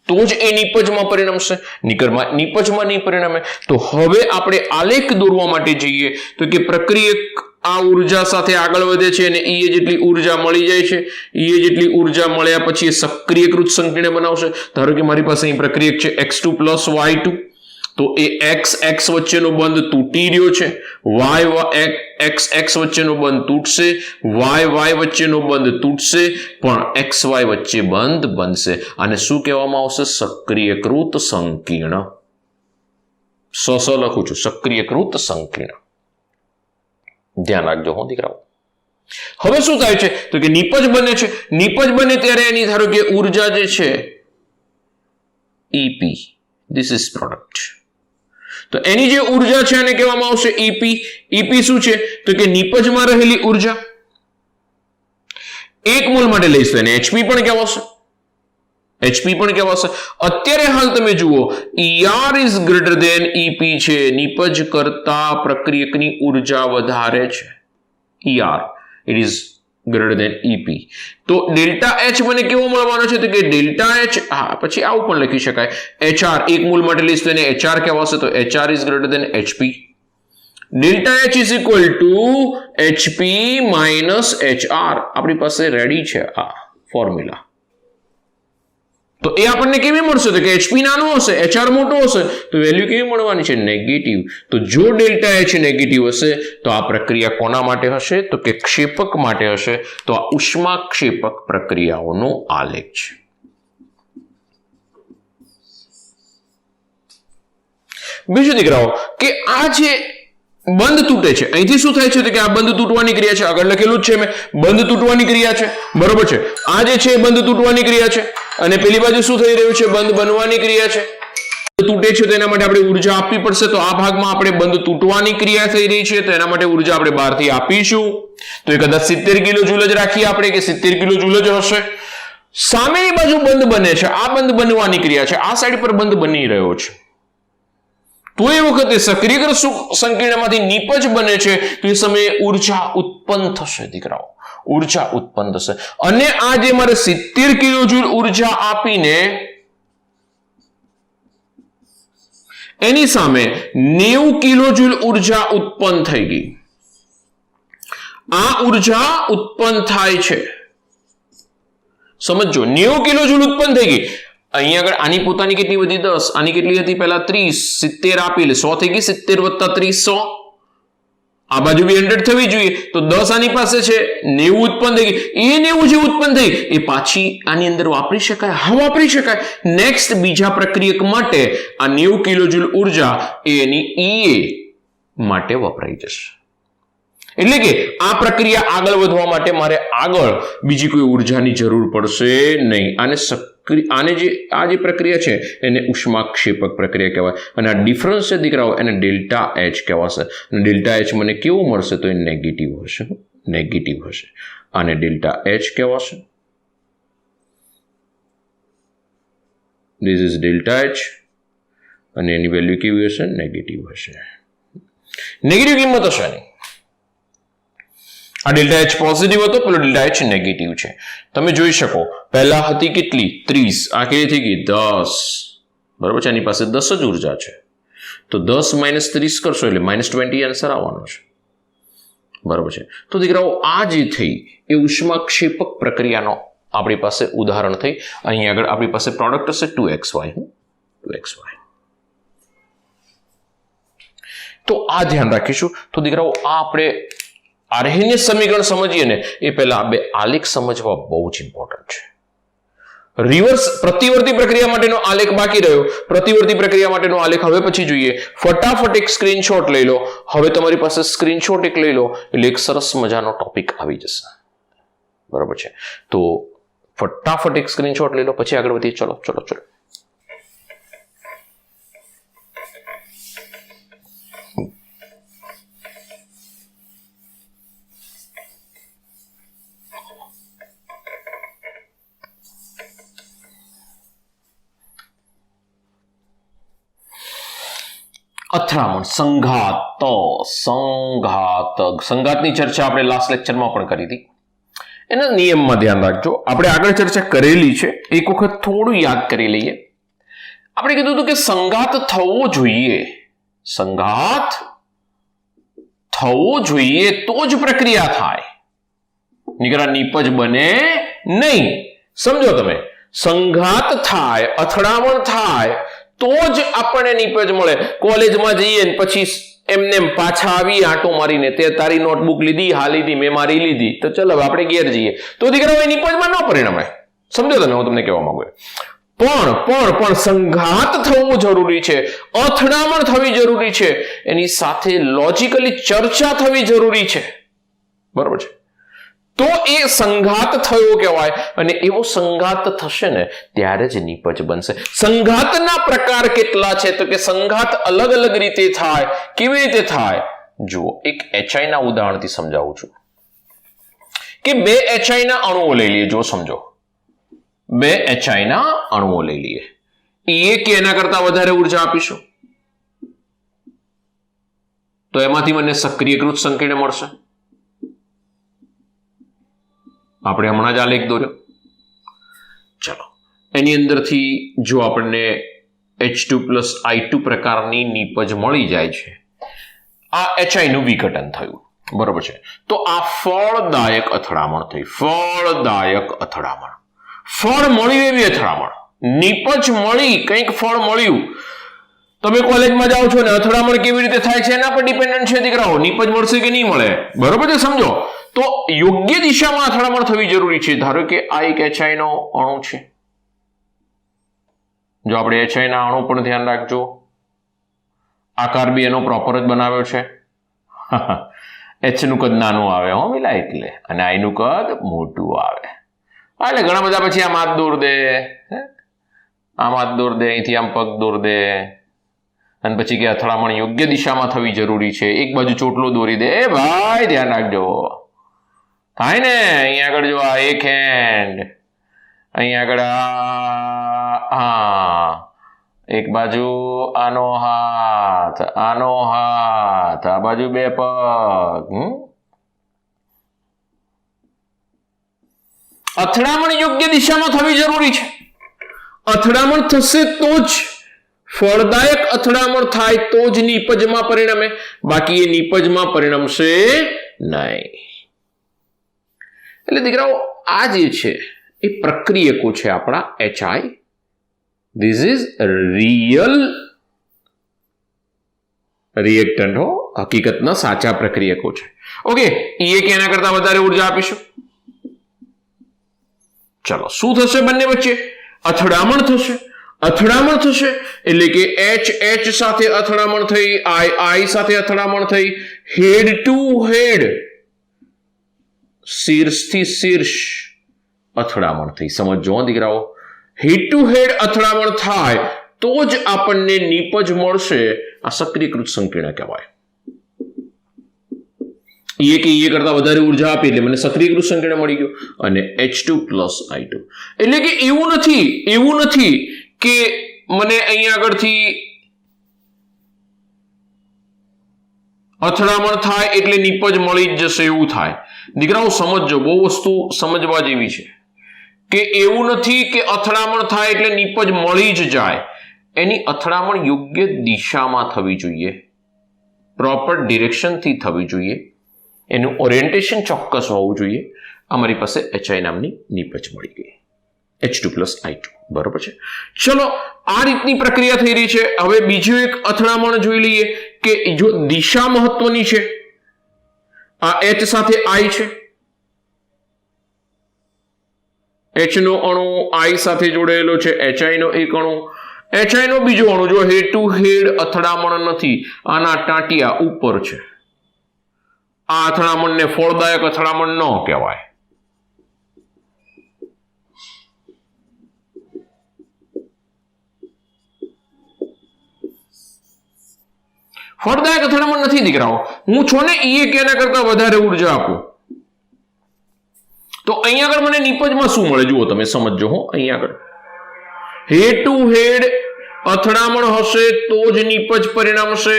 તો જ એ નિપજમાં પરિણમશે. નિપજમાં નહીં પરિણમે. તો હવે આપણે આલેખ દોરવા માટે જઈએ તો કે પ્રક્રિયક આ ઉર્જા સાથે આગળ વધે છે અને એ જેટલી ઉર્જા મળી જાય છે. એ જેટલી ઉર્જા મળ્યા પછી સક્રિયકૃત સંકીર્ણ બનાવશે. ધારો કે મારી પાસે અહીં પ્રક્રિયક છે X2 + Y2. તો એ x વચ્ચેનો બંધ તૂટી રહ્યો છે, x વચ્ચેનો બંધ તૂટશે, y વચ્ચેનો બંધ તૂટશે, પણ xy વચ્ચે બંધ બનશે. અને શું કહેવામાં આવશે? સક્રિયકૃત સંકીર્ણ. સ લખું છું, સક્રિયકૃત સંકીર્ણ. ધ્યાન રાખજો હો દીકરાઓ. હવે શું થાય છે તો કે નિપજ બને છે. નિપજ બને ત્યારે એની ધારો કે ઉર્જા જે છે EP, ધીસ ઇઝ પ્રોડક્ટ. તો એની જે ઉર્જા છે એને કહેવામાં આવશે EP. EP શું છે તો કે નિપજમાં રહેલી ઉર્જા. 1 મોલ માટે લઈશું એને HP પણ કહેવાશે. અત્યારે હાલ તમે જુઓ ER is greater than EP છે. નિપજ કરતા પ્રક્રિયકની ઉર્જા વધારે છે. ER it is greater than EP. તો ડેલ્ટા H મને કેવો મળવાનો છે તો કે ડેલ્ટા H, પછી આવું પણ લખી શકાય, HR 1 મોલ માટે લઈશું એને HR કહેવાશે. તો HR is greater than HP. Delta H is equal to HP minus HR. આપણી પાસે રેડી છે આ ફોર્મ્યુલા. તો એ આપણને કેવી મળશે તો કે HP નાનો હશે, HR મોટો હશે, તો વેલ્યુ કેવી મળવાની છે? નેગેટિવ. તો જો ડેલ્ટા H નેગેટિવ હશે તો આ પ્રક્રિયા કોના માટે હશે તો કે ક્ષેપક માટે હશે. તો આ ઉષ્માક્ષેપક પ્રક્રિયાઓનો આલેખ છે. બીજું દીકરાઓ કે આ જે બંધ તૂટે છે, અહીંથી શું થાય છે તો કે આ બંધ તૂટવાની ક્રિયા છે. આગળ લખેલું જ છે મેં, બંધ તૂટવાની ક્રિયા છે, બરોબર છે. આ જે છે બંધ તૂટવાની ક્રિયા છે, અને પેલી બાજુ શું થઈ રહ્યું છે? બંધ બનવાની ક્રિયા છે. તૂટે છે તો એના માટે આપણે ઉર્જા આપવી પડશે. તો આ ભાગમાં આપણે બંધ તૂટવાની ક્રિયા થઈ રહી છે, તો એના માટે ઉર્જા આપણે બહારથી આપીશું. તો એ કદાચ 70 કિલો જૂલ જ રાખીએ આપણે કે 70 કિલો જૂલ જ હશે. સામેની બાજુ બંધ બને છે, આ બંધ બનવાની ક્રિયા છે, આ સાઈડ પર બંધ બની રહ્યો છે. તો એ વખતે સક્રિયકૃત સંકીર્ણમાંથી નિપજ બને છે, તો એ સમયે ઉર્જા ઉત્પન્ન થશે દીકરાઓ, ઉર્જા ઉત્પન્ન થશે. અને આ જે મારે 70 કિલો જૂલ ઉર્જા આપીને એની સામે 90 કિલો જૂલ ઉર્જા ઉત્પન્ન થઈ ગઈ. આ ઉર્જા ઉત્પન્ન થાય છે, સમજો. 90 કિલો જૂલ ઉત્પન્ન થઈ ગઈ. અહીંયા આગળ આની પોતાની કેટલી વધી? 10. આની કેટલી હતી પહેલા? 30. 70 આપી લે, 100 થઈ ગઈ. 70 વત્તા 30 100. આ બાજુ બી 100 થવી જોઈએ. તો 10 આની પાસે છે, 90 ઉત્પન્ન થઈ ગઈ. એ 90 જે ઉત્પન્ન થઈ એ પાછી આની અંદર વાપરી શકાય? હા, વાપરી શકાય. નેક્સ્ટ બીજા પ્રક્રિયક માટે આ 90 કિલો જૂલ ઉર્જા એની EA માટે વપરાઈ જશે. એટલે કે આ પ્રક્રિયા આગળ વધવા માટે મારે આગળ બીજી કોઈ ઉર્જાની જરૂર પડશે નહીં. આને આ જે પ્રક્રિયા છે એને ઉષ્માક્ષેપક પ્રક્રિયા કહેવાય. અને આ ડિફરન્સ છે દીકરાઓ, એને ડેલ્ટા H કહેવાશે. અને ડેલ્ટા H મને કેવું મળશે તો એ નેગેટિવ હશે, નેગેટિવ હશે. આને ડેલ્ટા H કહેવાશે. ધીસ ઇઝ ડેલ્ટા H અને એની વેલ્યુ કેવી હશે? નેગેટિવ હશે. નેગેટિવ કિંમત હશે આની. આ ડેલ્ટા H પોઝિટિવ હતો, પેલો ડેલ્ટા H નેગેટિવ છે. તમે જોઈ શકો પહેલા હતી કેટલી? 30. આ કેટલી થઈ ગઈ? 10. બરાબર છે. એની પાસે 10 જ ઉર્જા છે. તો 10 માઇનસ 30 કરશો એટલે -20 આન્સર આવવાનો છે. બરાબર છે. તો દીકરાઓ આ જે થઈ એ ઉષ્માક્ષેપક પ્રક્રિયાનો આપણી પાસે ઉદાહરણ થઈ. અહીં આગળ આપણી પાસે પ્રોડક્ટ હશે 2xy. 2xy. તો આ ધ્યાન રાખીશું. તો દીકરાઓ આ આપણે આર્હેનિયસ સમીકરણ સમજીએ ને એ પહેલા આ બે આલેખ સમજવા બહુ જ ઇમ્પોર્ટન્ટ છે. રિવર્સ પ્રતિવર્તી પ્રક્રિયા માટેનો આલેખ બાકી રહ્યો. પ્રતિવર્તી પ્રક્રિયા માટેનો આલેખ હવે પછી જોઈએ. ફટાફટ એક સ્ક્રીનશોટ લઈ લો. હવે તમારી પાસે સ્ક્રીનશોટ એક લઈ લો એટલે એક સરસ મજાનો ટોપિક આવી જશે. બરાબર છે. તો ફટાફટ એક સ્ક્રીનશોટ લઈ લો, પછી આગળ વધીએ. ચલો ચલો ચલો. અથડામણ, સંઘાતની ચર્ચા આપણે લાસ્ટ લેક્ચરમાં પણ કરી હતી. એના નિયમમાં ધ્યાન રાખજો. આપણે આગળ ચર્ચા કરેલી છે, એક વખત થોડું યાદ કરી લઈએ. આપણે કીધું હતું કે સંઘાત થવો જોઈએ, સંઘાત થવો જોઈએ તો જ પ્રક્રિયા થાય, નીકળા નિપજ બને નહીં. સમજો તમે, સંઘાત થાય, અથડામણ થાય તો જ આપણને નિપજ મળે. કોલેજમાં જઈએ ને પછી એમને પાછા આવી આંટો મારીને તે તારી નોટબુક લીધી, હા લીધી, મેં મારી લીધી, તો ચલો હવે આપણે ઘેર જઈએ, તો દીકરાઓ એ નિપજમાં ન પરિણમે. સમજો તમે? હું તમને કહેવા માંગુ પણ સંઘાત થવું જરૂરી છે, અથડામણ થવી જરૂરી છે, એની સાથે લોજિકલી ચર્ચા થવી જરૂરી છે. બરોબર છે? તો એ સંઘાત થયો કહેવાય, અને એવો સંઘાત થશે ને ત્યારે જ નિપજ બનશે. સંઘાતના પ્રકાર કેટલા છે? તો કે સંઘાત અલગ અલગ રીતે થાય. કેવી રીતે થાય? જુઓ, એક HI ના ઉદાહરણથી સમજાવું છું કે બે HI ના અણુઓ લઈ લઈએ. જો સમજો, બે HI ના અણુઓ લઈ લઈએ. એ કે એના કરતા વધારે ઉર્જા આપીશું તો એમાંથી મને સક્રિયકૃત સંકીર્ણ મળશે. આપણે હમણાં જ આલેખ દોર્યો. ચલો, એની અંદરથી જો આપણને H2+I2 પ્રકારની નિપજ મળી જાય છે, આ HI નું વિઘટન થયું. બરોબર છે? તો આ ફળદાયક અથડામણ થઈ. ફળદાયક અથડામણ, ફળ મળ્યું એવી અથડામણ. નિપજ મળી, કંઈક ફળ મળ્યું. તમે કોલેજમાં જાઓ છો ને અથડામણ કેવી રીતે થાય છે એના પર ડિપેન્ડન્ટ છે દીકરાઓ. નિપજ મળશે કે નહીં મળે. બરોબર છે? સમજો. તો યોગ્ય દિશામાં અથડામણ થવી જરૂરી છે. ધારો કે આ એક HI નો અણુ છે. જો આપણે HI ના અણુ પણ ધ્યાન રાખજો, આકાર બી એનો પ્રોપર જ બનાવ્યો છે. H નું કદ નાનું આવે હો મિલા, એટલે, અને I નું કદ મોટું આવે. એટલે ઘણા બધા પછી આમ હાથ દોર દે, આમ હાથ દોર દે, અહીંથી આમ પગ દોર દે, અને પછી કે અથડામણ યોગ્ય દિશામાં થવી જરૂરી છે. એક બાજુ ચોટલો દોરી દે. એ ભાઈ ધ્યાન રાખજો, થાય ને. અહીંયા આગળ જો આ એક હેન્ડ, અહીંયા આગળ હા, એક બાજુ આનો હાથ, આનો હાથ, આ બાજુ બે પગ. અથડામણ યોગ્ય દિશામાં થવી જરૂરી છે. અથડામણ થશે તો જ, ફળદાયક અથડામણ થાય તો જ નિપજમાં પરિણમે, બાકી એ નિપજમાં પરિણમશે નહીં. એટલે દીકરાઓ આ જે છે એ પ્રક્રિયકો છે આપણા HI. This is real reactant હો, હકીકતના સાચા પ્રક્રિયકો છે. ઓકે, એ કે એના કરતા વધારે ઉર્જા આપીશું. ચલો, શું થશે? બંને વચ્ચે અથડામણ થશે. અથડામણ થશે એટલે કે H સાથે અથડામણ થઈ, I સાથે અથડામણ થઈ, હેડ ટુ હેડ, શીર્ષથી શીર્ષ અથડામણ થઈ. સમજો દીકરાઓ, હેડ ટુ હેડ અથડામણ થાય તો જ આપણને નિપજ મળશે. આ સક્રિયકૃત સંકીર્ણ કહેવાય. એ કે એ કરતા વધારે ઉર્જા આપી એટલે મને સક્રિયકૃત સંકીર્ણ મળી ગયું, અને H2+I2. એટલે કે એવું નથી કે મને અહીંયા આગળથી અથડામણ થાય એટલે નિપજ મળી જ જશે, એવું થાય. દીકરાઓ સમજો, બહુ વસ્તુ સમજવા જેવી છે કે એવું નથી કે અથડામણ થાય એટલે નિપજ મળી જ જાય. એની અથડામણ યોગ્ય દિશામાં થવી જોઈએ, પ્રોપર ડિરેક્શનથી થવી જોઈએ, એનું ઓરિએન્ટેશન ચોક્કસ હોવું જોઈએ. અમારી પાસે HI નામની નિપજ મળી ગઈ, H2+I2. બરોબર છે? ચલો, આ રીતની પ્રક્રિયા થઈ રહી છે. હવે બીજું એક અથડામણ જોઈ લઈએ કે જો દિશા મહત્વની છે. આ H સાથે I છે, H નો અણુ I સાથે જોડાયેલો છે, HI નો એક અણુ, HI નો બીજો અણુ. જો હેડ ટુ હેડ અથડામણ નથી, આના ટાંટિયા ઉપર છે. આ અથડામણને ફળદાયક અથડામણ ન કહેવાય. ફળદાયક અથડામણ નથી દીકરાઓ. હું છો ને એ કે એના કરતા વધારે ઉર્જા આપું તો અહીંયા આગળ મને નિપજમાં શું મળે? જુઓ તમે, સમજો હો. અહીંયા આગળ હેડ ટુ હેડ અથડામણ હશે તો જ નિપજ પરિણમશે.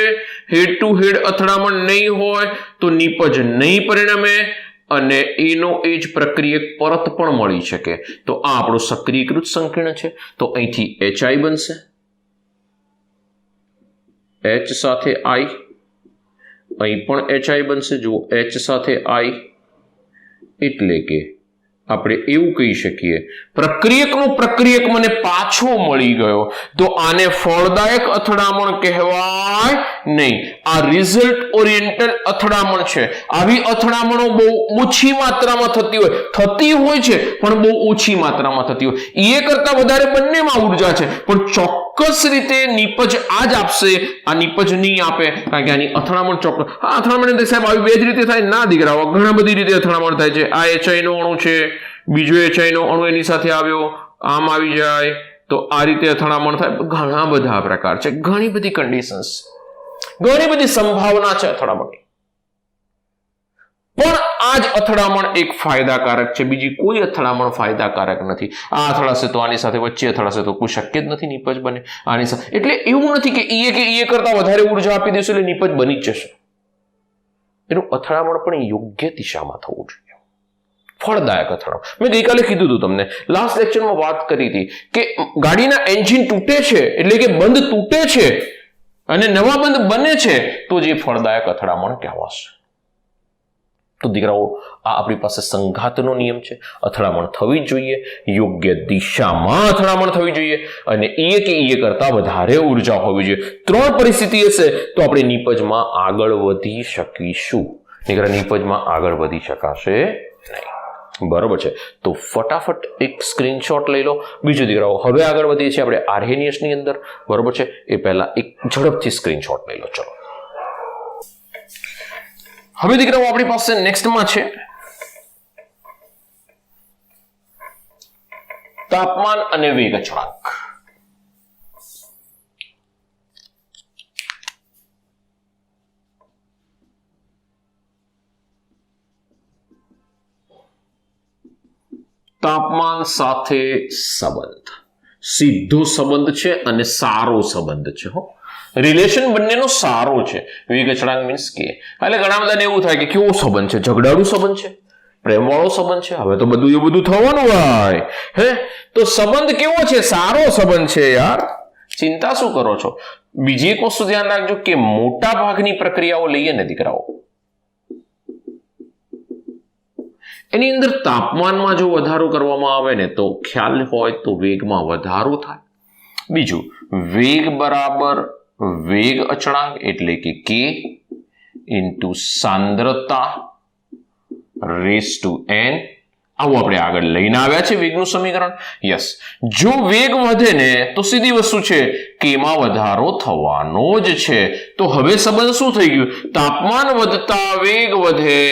હેડ ટુ હેડ અથડામણ નહીં હોય તો નિપજ નહીં પરિણમે, અને એનો એ જ પ્રક્રિયક પરત પણ મળી શકે. તો આ આપણું સક્રિયકૃત સંકીર્ણ છે. તો અહીંથી HI બનશે, H સાથે I, અહીં પણ HI બનશે. જુઓ, H સાથે I, એટલે કે આપણે એવું કહી શકીએ પ્રક્રિયકનો પ્રક્રિયક મને પાછો મળી ગયો તો આને ફળદાયક અથડામણ કહેવાય નહીં. આ રિઝલ્ટ ઓરિએન્ટેડ અથડામણ છે. આવી અથડામણો બહુ ઓછી માત્રામાં થતી હોય છે પણ બહુ ઓછી માત્રામાં થતી હોય. એ કરતા વધારે બંનેમાં ઉર્જા છે પણ ચોક્કસ રીતે નીપજ આ જ આપશે, આ નીપજ નહીં આપે કારણ કે આની અથડામણ ચોક્કસ. અથડામણ સાહેબ આવી બે જ રીતે થાય ના દીકરાઓ, ઘણા બધી રીતે અથડામણ થાય છે. આ HI નો અણુ છે, બીજો HI નો અણુ એની સાથે આવ્યો, આમ આવી જાય તો આ રીતે અથડામણ થાય. ઘણા બધા પ્રકાર છે, ઘણી બધી કન્ડિશન્સ, ઘણી બધી સંભાવના છે અથડામણની. પણ આ જ અથડામણ એક ફાયદાકારક છે, બીજી કોઈ અથડામણ ફાયદાકારક નથી. આ અથડાશે તો આની સાથે, વચ્ચે અથડાશે તો કોઈ શક્ય જ નથી નીપજ બને આની સાથે. એટલે એવું નથી કે એ કરતા વધારે ઉર્જા આપી દેશું એટલે નીપજ બની જ જશે. એનું અથડામણ પણ યોગ્ય દિશામાં થવું જોઈએ, ફળદાયક અથડામણ. મેં ગઈકાલે કીધું હતું તમને, લાસ્ટ લેક્ચરમાં વાત કરી હતી કે ગાડીના એન્જિન તૂટે છે એટલે કે બંધ તૂટે છે અને નવા બંધ બને છે તો જે ફળદાયક અથડામણ કહેવાશે. તો દીકરાઓ આ આપણી પાસે સંઘાતનો નિયમ છે. અથડામણ થવી જ જોઈએ, યોગ્ય દિશામાં અથડામણ થવી જોઈએ અને એ કરતા વધારે ઉર્જા હોવી જોઈએ. 3 પરિસ્થિતિ હશે તો આપણે નીપજમાં આગળ વધી શકીશું. દીકરા નીપજમાં આગળ વધી શકાશે નહીં. બરોબર છે, તો ફટાફટ એક સ્ક્રીનશોટ લઈ લો. બીજું દીકરાઓ હવે આગળ વધીએ છીએ આપણે આર્હેનિયસ ની અંદર. બરોબર છે, એ પહેલા એક ઝડપથી સ્ક્રીનશોટ લઈ લો. ચલો હવે દીકરાઓ આપણી પાસે નેક્સ્ટમાં છે તાપમાન અને વેગ અચળાંક. તાપમાન સાથે સંબંધ સીધો સંબંધ છે અને સારો સંબંધ છે. રિલેશન બંનેનો સારો છે. વેગ અચળાંક મીન્સ કે એટલે ઘણા બધાને એવું થાય કે કેવો સંબંધ છે, ઝઘડાળુ સંબંધ છે, પ્રેમવાળો સંબંધ છે. હવે તો બધું થવાનું હોય હે, તો સંબંધ કેવો છે? સારો સંબંધ છે યાર, ચિંતા શું કરો છો. બીજી એક વસ્તુ ધ્યાન રાખજો કે મોટા ભાગની પ્રક્રિયાઓ લઈએ ને દીકરાઓ, એની અંદર તાપમાનમાં જો વધારો કરવામાં આવે ને તો ખ્યાલ હોય તો વેગમાં વધારો થાય. બીજું, વેગ બરાબર વેગ અચળાંક એટલે કે k ઇન્ટુ સાંદ્રતા રેસ ટુ n. આવું આપણે આગળ લઈને આવ્યા છે વેગનું સમીકરણ. યસ, જો વેગ વધે ને તો સીધી વસ્તુ છે કે માં વધારો થવાનો જ છે. તો હવે સંબંધ શું થઈ ગયું? તાપમાન વધતા વેગ વધે,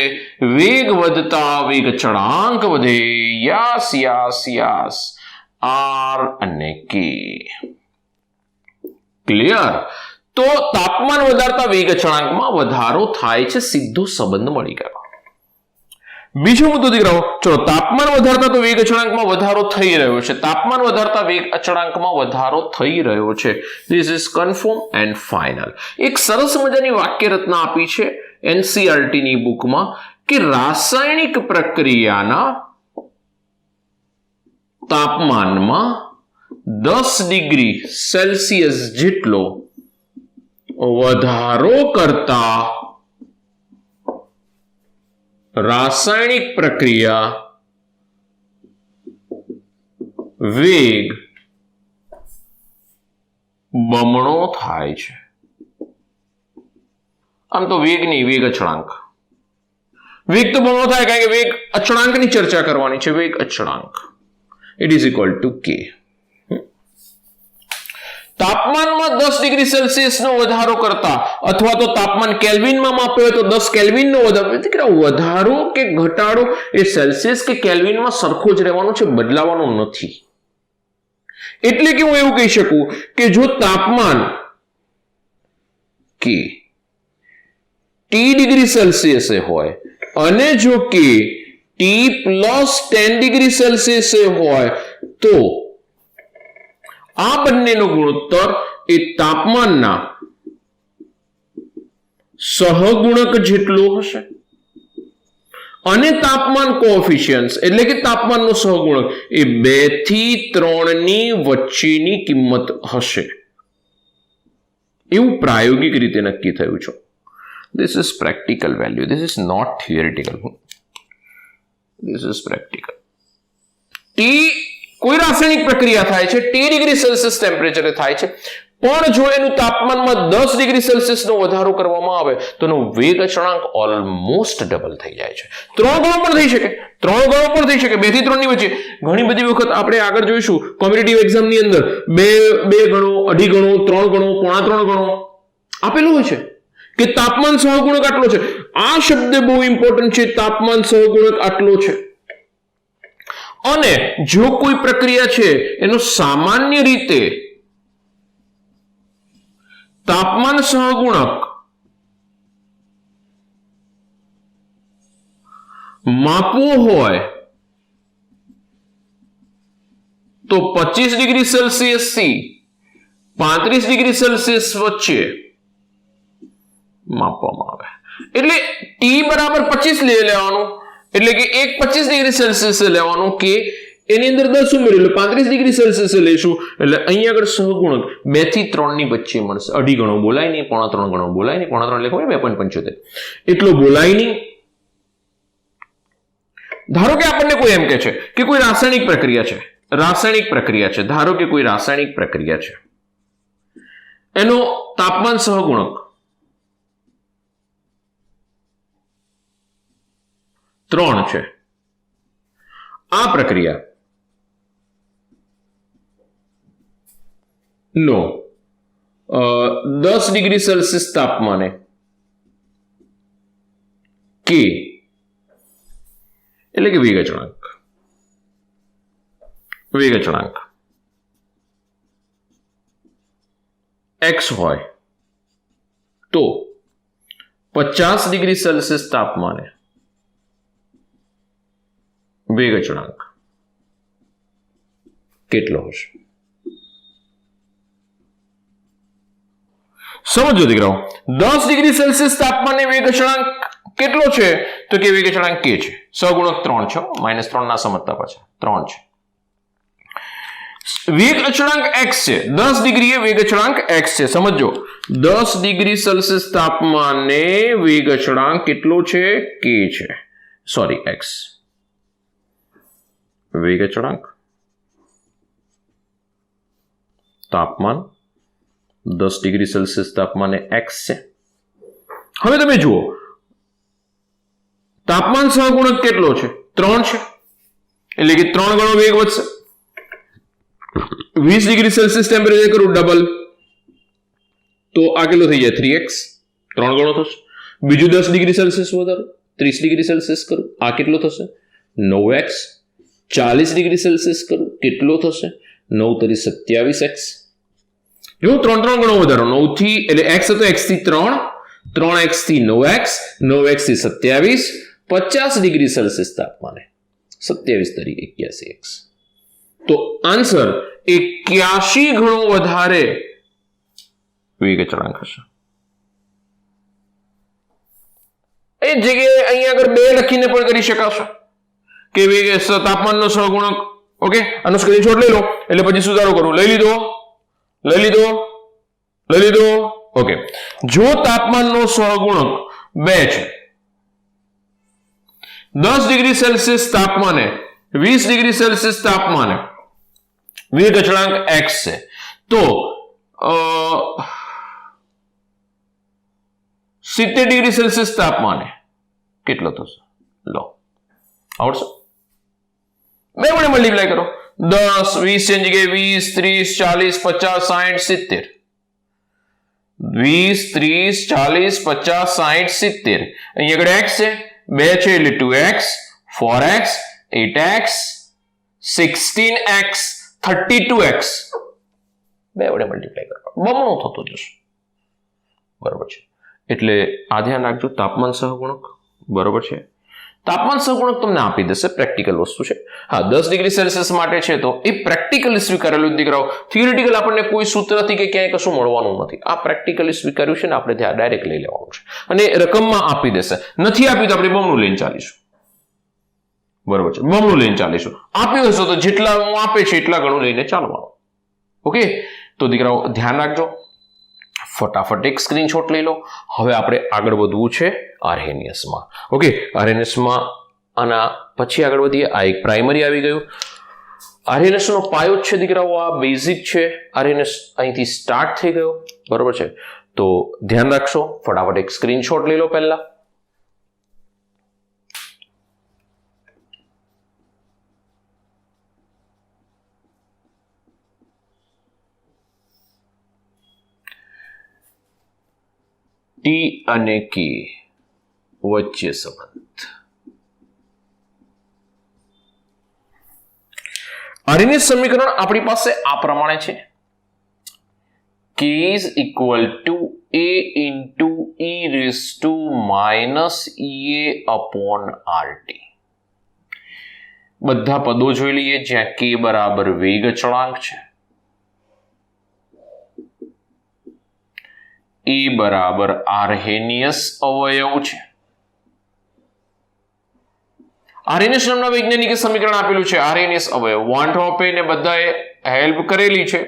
વેગ વધતા વેગ અચળાંક વધે. યસ યસ યસ, r અને k. ક્લિયર? તો તાપમાન વધારતા વેગ અચળાંકમાં વધારો થાય છે, સીધો સંબંધ મળી ગયો. બીજો મુદ્દો દીકરાઓ, ચલો તાપમાન વધારતા તો વેગ અચળાંકમાં વધારો થઈ રહ્યો છે. તાપમાન વધારતા વેગ અચળાંકમાં વધારો થઈ રહ્યો છે. This is confirm and final. એક સરસ મજાની વાક્ય રચના આપી છે NCERT ની બુકમાં કે રાસાયણિક પ્રક્રિયાના તાપમાનમાં 10 ડિગ્રી સેલ્સિયસ જેટલો વધારો કરતા રાસાયણિક પ્રક્રિયા વેગ બમણો થાય છે. આમ તો વેગ નહીં, વેગ અચળાંક. વેગ તો બમણો થાય કારણ કે વેગ અચળાંકની ચર્ચા કરવાની છે. વેગ અચળાંક ઇટ ઇઝ ઇક્વલ ટુ કે. તાપમાનમાં 10 ડિગ્રી સેલ્સિયસનો વધારો કરતા, અથવા તો તાપમાન કેલ્વિનમાં માપ્યો હોય તો 10 કેલ્વિનનો વધારો કે ઘટાડો એ સેલ્સિયસ કે કેલ્વિનમાં સરખો જ રહેવાનો છે, બદલાવાનો નથી. એટલે કે હું એવું કહી શકું કે જો તાપમાન કે T ડિગ્રી સેલ્સિયસે હોય અને જો કે T + 10 ડિગ્રી સેલ્સિયસે હોય તો આ બંનેનો ગુણોત્તર એ તાપમાનના સહગુણક જેટલો હશે અને તાપમાન કોએફિશિયન્ટ એટલે કે તાપમાનનો સહગુણક એ 2 થી 3 ની વચ્ચેની કિંમત હશે. એવું પ્રાયોગિક રીતે નક્કી થયું છે. This is practical value. This is not theoretical. This is practical. T કોઈ રાસાયણિક પ્રક્રિયા થાય છે, T ડિગ્રી સેલ્સિયસ ટેમ્પરેચરે થાય છે, પણ જો એનું તાપમાનમાં 10 ડિગ્રી સેલ્સિયસનો વધારો કરવામાં આવે તો એનો વેગ અચળાંક ઓલમોસ્ટ ડબલ થઈ જાય છે. 3 ગણો પણ થઈ શકે, 3 ગણો પણ થઈ શકે, 2 થી 3 ની વચ્ચે. ઘણી બધી વખત આપણે આગળ જોઈશું કોમ્પિટિટિવ એક્ઝામ ની અંદર 2 ગણો, 2.5 ગણો, 3 ગણો, 3.5 ગણો આપેલું હોય છે કે તાપમાન સહગુણક આટલો છે. આ શબ્દ બહુ ઇમ્પોર્ટન્ટ છે, તાપમાન સહગુણક આટલો છે. અને જો કોઈ પ્રક્રિયા છે એનો સામાન્ય રીતે તાપમાન સહગુણક માપવો હોય તો 25 ડિગ્રી સેલ્સિયસ થી 35 ડિગ્રી સેલ્સિયસ વચ્ચે માપવામાં આવે. એટલે ટી બરાબર 25 લઈ લેવાનું, એટલે કે એક 25 ડિગ્રી સેલ્સિયસ લેવાનું કે એની અંદર 10 ઉમેર્યું એટલે 35 ડિગ્રી સેલ્સિયસ લઈશું. એટલે અહીંયા આગળ સહગુણક 2 થી 3 ની વચ્ચે મળશે. 2.5 ગણો બોલાય નહીં, 3.5 ગણો બોલાય નહીં, 3.5 એટલે 2.75 એટલો બોલાય નહીં. ધારો કે આપણને કોઈ એમ કહે છે કે કોઈ રાસાયણિક પ્રક્રિયા છે, ધારો કે કોઈ રાસાયણિક પ્રક્રિયા છે, એનો તાપમાન સહગુણક 3 છે. આ પ્રક્રિયા નો 10 ડિગ્રી સેલ્સિયસ તાપમાને કે એટલે કે વેગ અચળાંક x હોય તો 50 ડિગ્રી સેલ્સિયસ તાપમાને વેગ અચળાંક કેટલો હશે? સમજો દીકરાઓ, 10 ડિગ્રી સેલ્સિયસ તાપમાને વેગ અચળાંક કેટલો છે? તો કે વેગ અચળાંક કે છે, સહગુણક 3 છે, -3 ના સમજતા પાછા 3 છે. વેગ અચળાંક x છે, 10 ડિગ્રીએ વેગ અચળાંક x છે. સમજો 10 ડિગ્રી સેલ્સિયસ તાપમાને વેગ અચળાંક કેટલો છે? k છે, સોરી x. વેગ અચળાંક, તાપમાન 10 ડિગ્રી સેલ્સિયસ તાપમાને x છે. હવે તમે જુઓ તાપમાન સહગુણક કેટલો છે? 3 છે, એટલે કે 3 ગણો વેગ વધશે. 20 ડિગ્રી સેલ્સિયસ ટેમ્પરેચર કરું ડબલ તો આ કેટલો થઈ જાય? 3x, 3 ગણો થશે. બીજું 10 ડિગ્રી સેલ્સિયસ વધારો 30 ડિગ્રી સેલ્સિયસ કરું, આ કેટલો થશે? 9x. 40 ડિગ્રી સેલ્સિયસ કરું, કેટલો થશે? 9 તરી 27x. જો 3 ગણો વધારો, 9 થી એટલે x હતો, x થી 3, 3x થી 9x, 9x થી 27, 50 ડિગ્રી સેલ્સિયસ તાપમાને 27 તરી 81x. તો આન્સર 81 ગણો વધારે વેગ અચળાંક હશે. એ જગ્યાએ અહીંયા આગળ 2 લખીને પણ કરી શકાશે કે વેગ તાપમાનનો સહગુણક. ઓકે, આનો સ્ક્રીનશોટ લઈ લો એટલે પછી સુધારો કરું. લઈ લીધો. ઓકે, જો તાપમાનનો સહગુણક 2 છે, 10 ડિગ્રી સેલ્સિયસ તાપમાને 20 ડિગ્રી સેલ્સિયસ તાપમાને વેગ અચળાંક x છે, તો 70 ડિગ્રી સેલ્સિયસ તાપમાને કેટલો થશે? લો, આવડશે? 2 વડે મલ્ટીપ્લાય કરો. 10, 20 ની જગ્યાએ 20, 30, 40, 50, 60, 70. 20, 30, 40, 50, 60, 70. અહીંયા આગળ x છે, 2 છે એટલે 2x, 4x, 8x, 16x, 32x. 2 વડે મલ્ટીપ્લાય કરો, બમણું થતું જશે. બરોબર છે. એટલે આ ધ્યાન રાખજો, તાપમાન સહગુણક. બરોબર છે. તાપમાન સહગુણક તમને આપી દેશે, પ્રેક્ટિકલ વસ્તુ છે. હા, 10 ડિગ્રી સેલ્સિયસ માટે છે તો એ પ્રેક્ટિકલી સ્વીકારેલું દીકરાઓ. થિયરિટિકલ આપણને કોઈ સૂત્રથી કે ક્યાંય કશું મળવાનું નથી. આ પ્રેક્ટિકલી સ્વીકાર્યું છે ને, આપણે ત્યાં ડાયરેક્ટ લઈ લેવાનું છે અને રકમમાં આપી દેશે. નથી આપ્યું તો આપણે બમણું લઈને ચાલીશું. બરોબર છે, બમણું લઈને ચાલીશું. આપ્યું હશે તો જેટલા હું આપે છે એટલા ગણું લઈને ચાલવાનું. ઓકે, તો દીકરાઓ ધ્યાન રાખજો. ફટાફટ એક સ્ક્રીનશોટ લઈ લો. હવે આપણે આગળ વધવું છે આર્હેનિયસમાં. ઓકે, આર્હેનિયસમાં આના પછી આગળ વધીએ. આ એક પ્રાઇમરી આવી ગયું. આરએનએસ નો પાયો છે દીકરાઓ, આ બેઝિક છે. આરએનએસ અહીંથી સ્ટાર્ટ થઈ ગયો, બરોબર છે. તો ધ્યાન રાખશો, ફટાફટ એક સ્ક્રીનશોટ લઈ લો પહેલા. ટી અને કે વચ્ચે સંબંધ. આરએનએસ સમીકરણ આપણી પાસે આ પ્રમાણે છે. K is equal to A into e raised to minus EA upon RT. બધા પદો જોઈ લઈએ. જ્યાં K બરાબર વેગ અચળાંક છે, E બરાબર આર્હેનિયસ અવયવ છે. આર્હેનિયસ નામના વૈજ્ઞાનિકે સમીકરણ આપેલું છે. આર્હેનિયસ અવયવ વોન્ટ્રોપે ને બધાએ હેલ્પ કરેલી છે.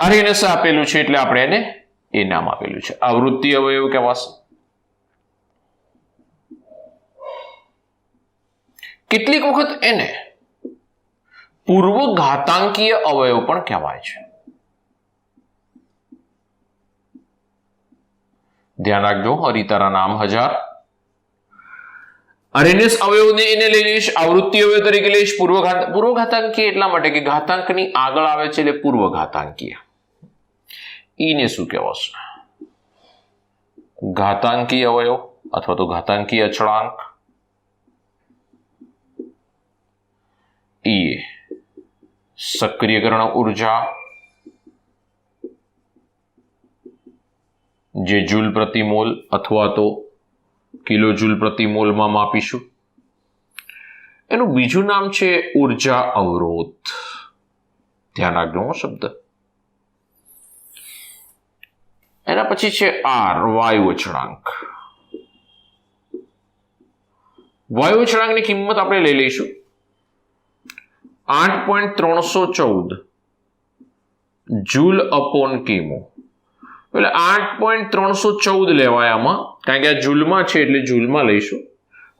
આરએનએસ આપેલું છે એટલે આપણે એને એ નામ આપેલું છે. આવૃત્તિ અવયવ કહેવાશે. કેટલીક વખત એને પૂર્વ ઘાતાંકીય અવયવ પણ કહેવાય છે. ધ્યાન રાખજો, હરિતારા નામ 1000. આરએનએસ અવયવને એને લઈ લઈશ, આવૃત્તિ અવયવ તરીકે લઈશ. પૂર્વ ઘાતાંકીય એટલા માટે કે ઘાતાંકની આગળ આવે છે એટલે પૂર્વ ઘાતાંકીય. ઈને શું કહેવાશે? ઘાતાંકીય અવયવ અથવા તો ઘાતાંકીય અચળાંક. ઈ સક્રિયકરણ ઉર્જા, જે જૂલ પ્રતિ મોલ અથવા તો કિલો જૂલ પ્રતિ મોલમાં માપીશું. એનું બીજું નામ છે ઉર્જા અવરોધ. ધ્યાન રાખજો શબ્દ. એના પછી છે આર, વાયુ અચળાંક. વાયુ અચળાંકની કિંમત આપણે લઈ લઈશું 8.314 જૂલ અપોન કિમો. એટલે 8.314 લેવાય આમાં, કારણ કે આ જૂલમાં છે એટલે જૂલમાં લઈશું.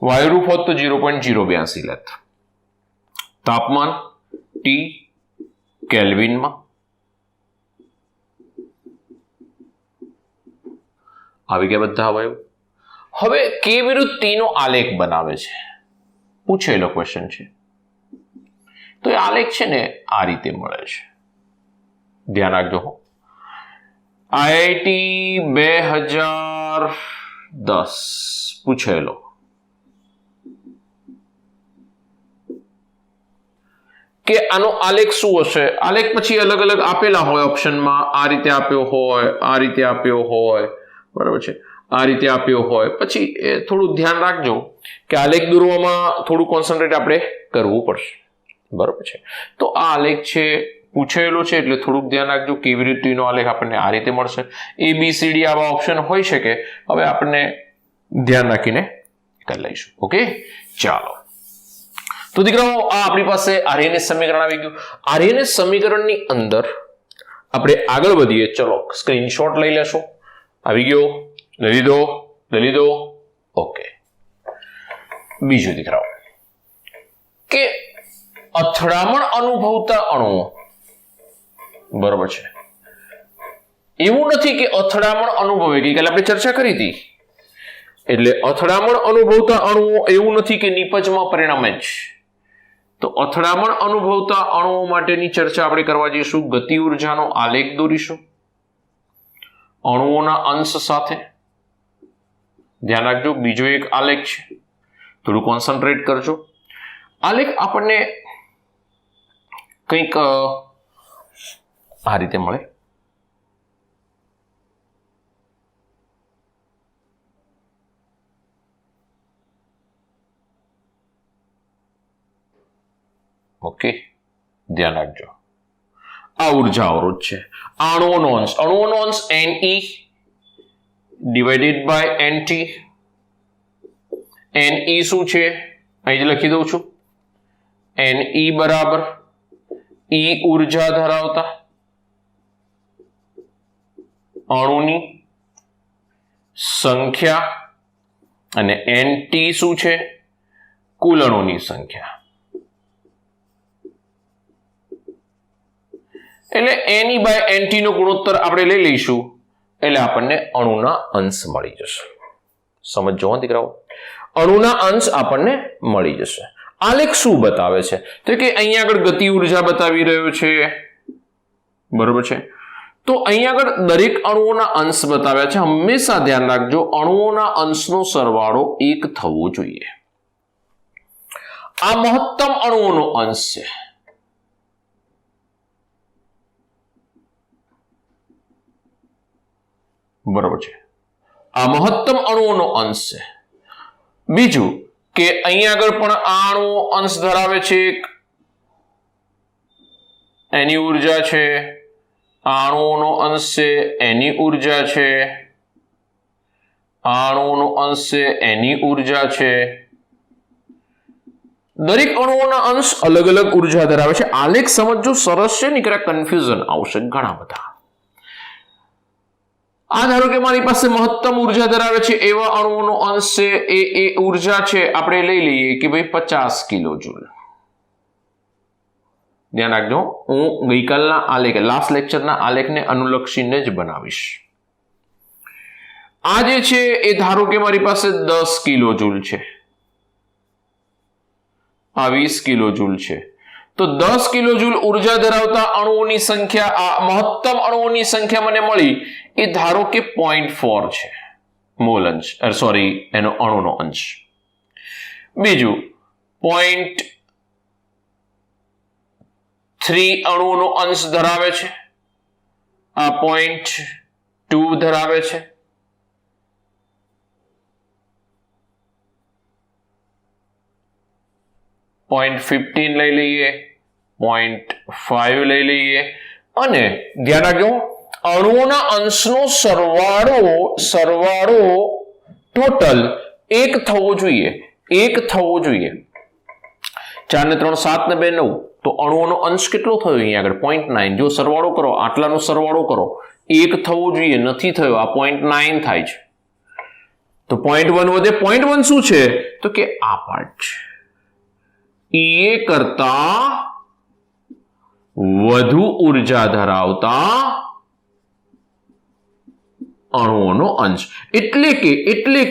વાયુરૂપ હોત તો 0.082 લેત. તાપમાન ટી કેલ્વિનમાં. આવી ગયા બધા અવયવ. હવે કે વિરુદ્ધ ટી નો આલેખ બનાવે છે, પૂછેલો ક્વેશ્ચન છે. તો એ આલેખ છે ને આ રીતે મળે છે. ધ્યાન રાખજો. આઈઆઈટી 2010 પૂછેલો. કે આનો આલેખ શું હશે? આલેખ પછી અલગ અલગ આપેલા હોય ઓપ્શનમાં. આ રીતે આપ્યો હોય, આ રીતે આપ્યો હોય, બરાબર છે, આ રીતે આપ્યો હોય. પછી એ થોડું ધ્યાન રાખજો કે આલેખ દોરવામાં થોડું કોન્સન્ટ્રેટ આપણે કરવું પડશે, બરાબર છે. તો આ આલેખ છે, પૂછેલો છે એટલે થોડુંક ધ્યાન રાખજો. કેવી રીતનો આલેખ આપણને આ રીતે મળશે. ABCD આવા ઓપ્શન હોઈ શકે. હવે આપણને ધ્યાન રાખીને કરી લઈશું. ઓકે, ચાલો. તો દીકરાઓ, આ આપણી પાસે આરએનએસ સમીકરણ આવી ગયું. આરએનએસ સમીકરણની અંદર આપણે આગળ વધીએ. ચલો સ્ક્રીનશોટ લઈ લેશો. આવી ગયો, લઈ લીધો. ઓકે. બીજું દીકરાઓ, કે અથડામણ અનુભવતા અણુઓ, બરોબર છે. એવું નથી કે અથડામણ અનુભવે, ગઈકાલે આપણે ચર્ચા કરી હતી. એટલે અથડામણ અનુભવતા અણુઓ એવું નથી કે નિપજમાં પરિણમે જ. તો અથડામણ અનુભવતા અણુઓ માટેની ચર્ચા આપણે કરવા જઈશું. ગતિ ઉર્જાનો આલેખ દોરીશું અણુઓના અંશ સાથે. ધ્યાન રાખજો, બીજો એક આલેખ છે, થોડું કોન્સન્ટ્રેટ કરજો. આલેખ આપણને કંઈક આ રીતે મળે. ઓકે, ધ્યાન રાખજો. આ ઉર્જા અવરોધ છે. અણુઓનો અંશ Ne divided by Nt. Ne શું છે? અહીં લખી દઉં છું. Ne બરાબર E ઉર્જા ધરાવતા અણુની સંખ્યા અને Nt શું છે? કુલ અણુની સંખ્યા. એટલે એની બાય એનટી નો ગુણોત્તર આપણે લઈ લઈશું એટલે આપણને અણુના અંશ મળી જશે. સમજો દીકરાઓ, અણુના અંશ આપણને મળી જશે. આલેખ શું બતાવે છે તો કે અહીંયા આગળ ગતિ ઉર્જા બતાવી રહ્યો છે, બરોબર છે. તો અહીંયા આગળ દરેક અણુઓના અંશ બતાવ્યા છે. હંમેશા ધ્યાન રાખજો, અણુઓના અંશનો સરવાળો 1 થવો જોઈએ. આ મહત્તમ અણુઓનો અંશ છે. બરોબર છે, આ મહત્તમ અણુઓનો અંશ છે. બીજું કે અહીંયા આગળ પણ આ અણુઓ અંશ ધરાવે છે, એની ઉર્જા છે. આ અણુઓનો અંશ છે, એની ઉર્જા છે. આ અણુઓનો અંશ છે, એની ઉર્જા છે. દરેક અણુઓના અંશ અલગ અલગ ઉર્જા ધરાવે છે. આલેખ સમજો, સરસ છે, નીકળે કન્ફ્યુઝન આવશે ઘણા બધા. આ ધારો કે મારી પાસે મહત્તમ ઉર્જા ધરાવે છે એવા અણુઓનો અંશ છે, એ ઉર્જા છે આપણે લઈ લઈએ કે ભાઈ 50 કિલો જૂલ. ધ્યાન રાખજો, હું ગઈકાલના આલેખ, લાસ્ટ લેક્ચરના આલેખને અનુલક્ષીને જ બનાવીશ. આ જે છે એ ધારો કે મારી પાસે 10 કિલો જૂલ છે, આ 20 કિલો જૂલ છે. તો 10 કિલો જૂલ ઉર્જા ધરાવતા અણુઓની સંખ્યા, આ મહત્તમ અણુઓની સંખ્યા મને મળી એ ધારો કે 0.4 છે મોલ અંશ, સોરી એનો અણુનો અંશ. બીજું 0.3 અણુઓનો અંશ ધરાવે છે, આ 0.2 ધરાવે છે. .15 લઈ લઈએ, 0.5 લઈ લઈએ. અને ધ્યાન રાખજો, અણુઓના અંશનો સરવાળો ટોટલ 1 થવો જોઈએ, 1 થવો જોઈએ. 4 ને 3 7 ને 2 9, તો અણુઓનો અંશ કેટલો થયો અહીંયા આગળ 0.9. જો સરવાળો કરો, આટલાનો સરવાળો કરો, 1 થવો જોઈએ, નથી થયો, આ 0.9 થાય છે. તો 0.1 વધે. 0.1 શું છે તો કે આ પાર્ટ છે, એ કરતા વધુ ઉર્જા ધરાવતા અણુઓનો અંશ. એટલે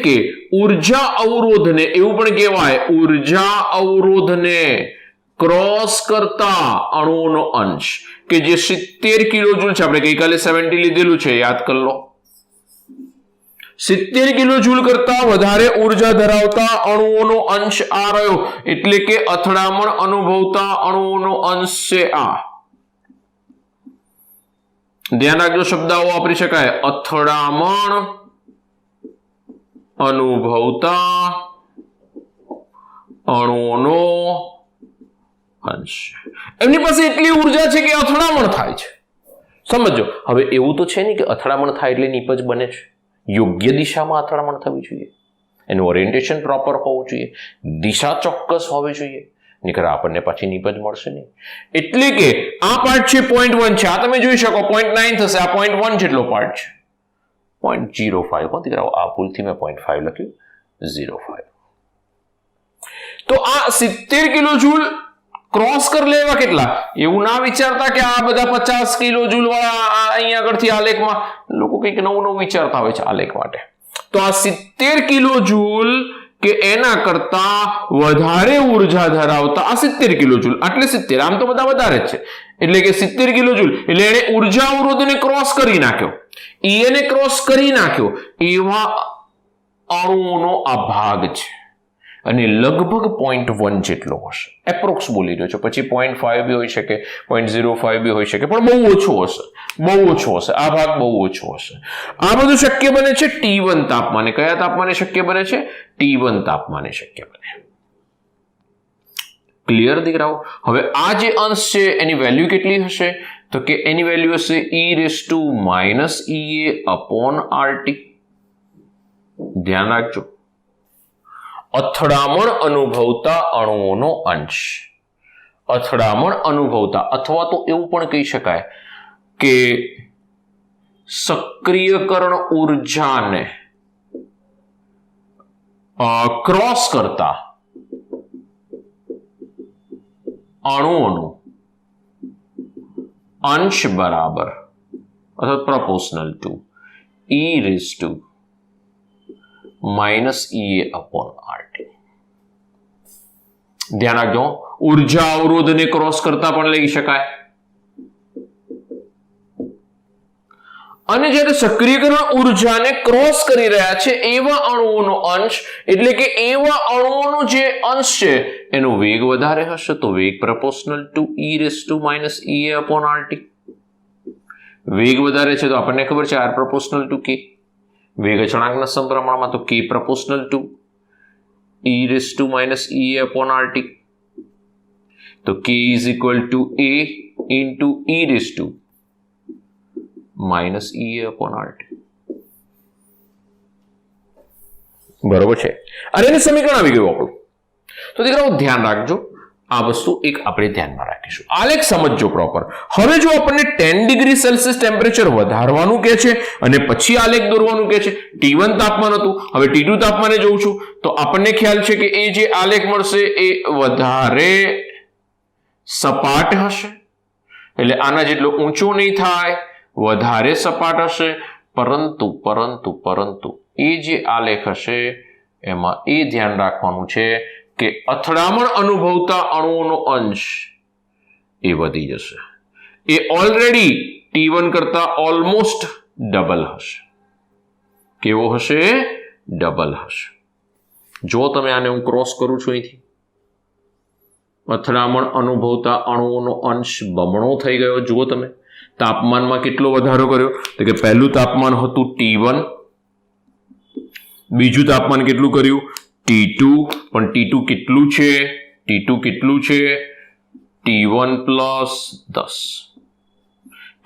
કે ઉર્જા અવરોધને, એવું પણ કહેવાય, ઉર્જા અવરોધને ક્રોસ કરતા અણુઓનો અંશ, કે જે 70 કિલો જૂલ છે. આપણે ગઈકાલે 70 લીધેલું છે, યાદ કરી લો. 70 કિલો જૂલ કરતા વધારે ઉર્જા ધરાવતા અણુઓનો અંશ આ રહ્યો, એટલે કે અથડામણ અનુભવતા અણુઓનો અંશ છે આ. ધ્યાન રાખજો, શબ્દાઓ વાપરી શકાય. અથડામણ અનુભવતા અણુઓનો અંશ. એમની પાસે એટલી ઉર્જા છે કે અથડામણ થાય છે. સમજો, હવે એવું તો છે નહીં કે અથડામણ થાય એટલે નીપજ બને છે. યોગ્ય દિશામાં અથડામણ થવી જોઈએ, એનું ઓરિએન્ટેશન પ્રોપર હોવું જોઈએ, દિશા ચોક્કસ હોવી જોઈએ, નહીંતર આપણને પાછી નીપજ મળશે નહીં. એટલે કે આ પાર્ટ છે 0.1 છે, આ તમે જોઈ શકો 0.9 થશે, આ 0.1 જેટલો પાર્ટ છે, 0.05. હો દીકરાઓ, આ ભૂલથી મેં 0.5 લખ્યું, 0.5. તો આ 70 કિલો જૂલ ક્રોસ કરી લેવા કેટલા, એવું ના વિચારતા કે આ બધા 50 કિલો જૂલ વાળા અહીંયા આગળથી આલેખમાં લોકો કંઈક નવું વિચારતા હોય છે આલેખ માટે. તો આ 70 કિલો જૂલ કે એના કરતા વધારે ઉર્જા ધરાવતા આ 70 કિલો જૂલ, એટલે 70, આમ તો બધા વધારે જ છે, એટલે કે 70 કિલો જૂલ, એટલે એને ઉર્જા અવરોધને ક્રોસ કરી નાખ્યો, એને ક્રોસ કરી નાખ્યો એવા અણુઓનો આ ભાગ છે. અને લગભગ 0.1 જેટલો હશે, એપ્રોક્સ બોલી રહ્યો છો, પછી 0.5 બી હોઈ શકે, 0.05 બી હોઈ શકે, પણ બહુ ઓછો હશે, બહુ ઓછો હશે, આ ભાગ બહુ ઓછો હશે. આ બધું શક્ય બને છે T1 તાપમાને. કયા તાપમાને શક્ય બને છે? T1 તાપમાને શક્ય બને. ક્લિયર દીકરાઓ? હવે આ જે અંશ છે એની વેલ્યુ કેટલી હશે તો કે એની વેલ્યુ હશે e⁻ RT. ધ્યાન રાખજો, અથડામણ અનુભવતા અણુઓનો અંશ, અથડામણ અનુભવતા, અથવા તો એવું પણ કહી શકાય કે સક્રિયકરણ ઉર્જાને ક્રોસ કરતા અંશ બરાબર અથવા proportional to e raised to minus EA upon RT. ધ્યાન રાખજો, ઉર્જા અવરોધને ક્રોસ કરતા પણ લઈ શકાય. અને જ્યારે સક્રિયકરણ ઉર્જાને ક્રોસ કરી રહ્યા છે એવા અણુઓનો અંશ એટલે કે એવા અણુઓનો જે અંશ છે એનો વેગ વધારે હશે તો વેગ proportional to e raised to minus EA upon RT. વેગ વધારે છે તો આપણને ખબર છે r proportional to k. વેગ અચળાંકના સમપ્રમાણમાં તો k proportional to e raised to minus EA upon RT. તો k is equal to a into e raised to minus EA upon RT. બરોબર છે. અને એનું સમીકરણ આવી ગયું આપણું. તો દીકરાઓ ધ્યાન રાખજો, આ વસ્તુ એક આપણે ધ્યાનમાં રાખીશું. આલેખ સમજજો પ્રોપર. હવે જો આપણને 10 ડિગ્રી સેલ્સિયસ ટેમ્પરેચર વધારવાનું કહે છે અને પછી આલેખ દોરવાનું કહે છે. T1 તાપમાન હતું, હવે T2 તાપમાને જોઉં છું તો આપણને ખ્યાલ છે કે એ જે આલેખ મળશે એ વધારે સપાટ હશે, એટલે આના જેટલો ઊંચો નહીં થાય, વધારે સપાટ હશે. પરંતુ એ જે આલેખ હશે એમાં એ ધ્યાન રાખવાનું છે કે અથડામણ અનુભવતા અણુઓનો અંશ એ વધી જશે. એ ઓલરેડી T1 કરતા ઓલમોસ્ટ ડબલ હશે. કેવો હશે? ડબલ હશે. જો તમે આને હું ક્રોસ કરું છું અહીંથી, અથડામણ અનુભવતા અણુઓનો અંશ બમણો થઈ ગયો. જુઓ તમે તાપમાનમાં કેટલો વધારો કર્યો, તો કે પહેલું તાપમાન હતું T1, બીજું તાપમાન કેટલું કર્યું? T2. પણ T2 કેટલું છે? T1 પ્લસ 10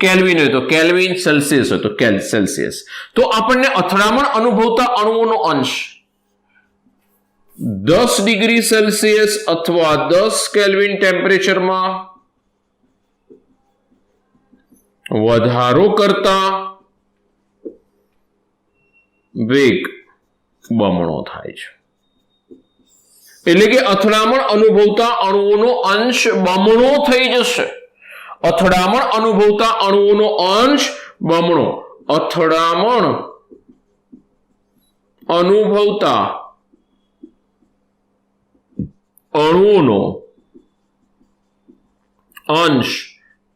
કેલ્વિન હોય તો કેલ્વિન, સેલ્સિયસ હોય તો સેલ્સિયસ. તો આપણને અથડામણ અનુભવતા અણુઓનો અંશ 10 ડિગ્રી સેલ્સિયસ અથવા 10 કેલ્વિન ટેમ્પરેચરમાં વધારો કરતા વેગ બમણો થાય છે. એટલે કે અથડામણ અનુભવતા અણુઓનો અંશ બમણો થઈ જશે. અથડામણ અનુભવતા અણુઓનો અંશ બમણો. અથડામણ અનુભવતા અણુઓનો અંશ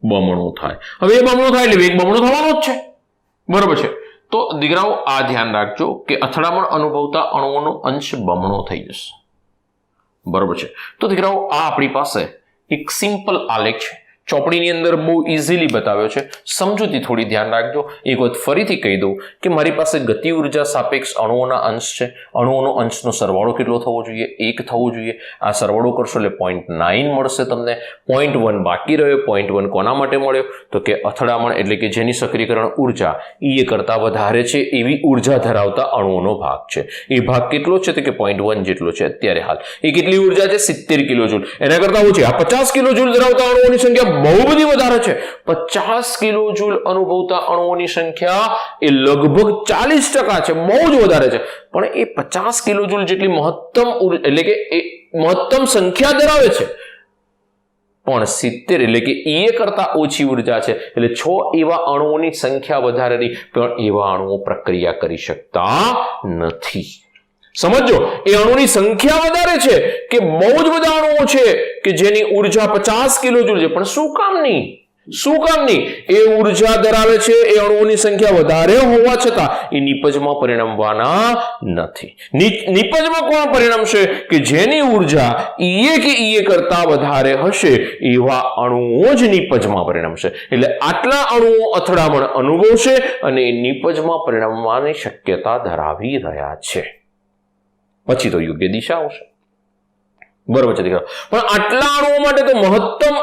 બમણો થાય. હવે એ બમણો થાય એટલે વેગ બમણો થવાનો જ છે. બરોબર છે. તો દીકરાઓ આ ધ્યાન રાખજો કે અથડામણ અનુભવતા અણુઓનો અંશ બમણો થઈ જશે. બરોબર છે. તો દીકરાઓ આ આપણી પાસે એક સિમ્પલ આલેખ છે, ચોપડીની અંદર બહુ ઇઝીલી બતાવ્યો છે. સમજૂતી થોડી ધ્યાન રાખજો. એક વખત ફરીથી કહી દઉં કે મારી પાસે ગતિ ઉર્જા સાપેક્ષ અણુઓના અંશ છે. અણુઓનો અંશનો સરવાળો કેટલો થવો જોઈએ? 1 થવો જોઈએ. આ સરવાળો કરશો એટલે 0.9 મળશે તમને. 0.1 બાકી રહ્યો. 0.1 કોના માટે મળ્યો? તો કે અથડામણ એટલે કે જેની સક્રિયકરણ ઉર્જા E કરતા વધારે છે એવી ઉર્જા ધરાવતા અણુઓનો ભાગ છે. એ ભાગ કેટલો છે? તો કે 0.1 જેટલો છે અત્યારે હાલ. એ કેટલી ઉર્જા છે? 70 કિલોજૂલ. એના કરતા ઓછી. આ 50 કિલોજૂલ ધરાવતા અણુઓની સંખ્યા બહુ બધી વધારે છે. 50 કિલોજૂલ અનુભવતા અણુઓની સંખ્યા એ લગભગ 40% છે, બહુ જ વધારે છે. પણ એ 50 કિલોજૂલ જેટલી મહત્તમ એટલે કે એ મહત્તમ સંખ્યા ધરાવે છે, પણ 70 એટલે કે E કરતા ઓછી ઉર્જા છે. એટલે 6 એવા અણુઓની સંખ્યા વધારેની, પણ એવા અણુઓ પ્રક્રિયા કરી શકતા નથી. સમજો, એ અણુની સંખ્યા વધારે છે કે બહુ જ બધા અણુઓ છે કે જેની ઉર્જા 50 કિલોજૂલ છે, પણ શું કામની? એ ઉર્જા ધરાવે છે, એ અણુઓની સંખ્યા વધારે હોવા છતાં એ નિપજમાં પરિણમવાના નથી. નિપજમાં કોણ પરિણમશે? કે જેની ઉર્જા E કરતા વધારે હશે એવા અણુઓ જ નિપજમાં પરિણમશે. એટલે આટલા અણુઓ અથડામણ અનુભવશે અને નિપજમાં પરિણમવાની શક્યતા ધરાવી રહ્યા છે. પછી તો યોગ્ય દિશા આવશે. બરોબર છે દીકરા. પણ આટલા અણુઓ માટે તો મહત્તમ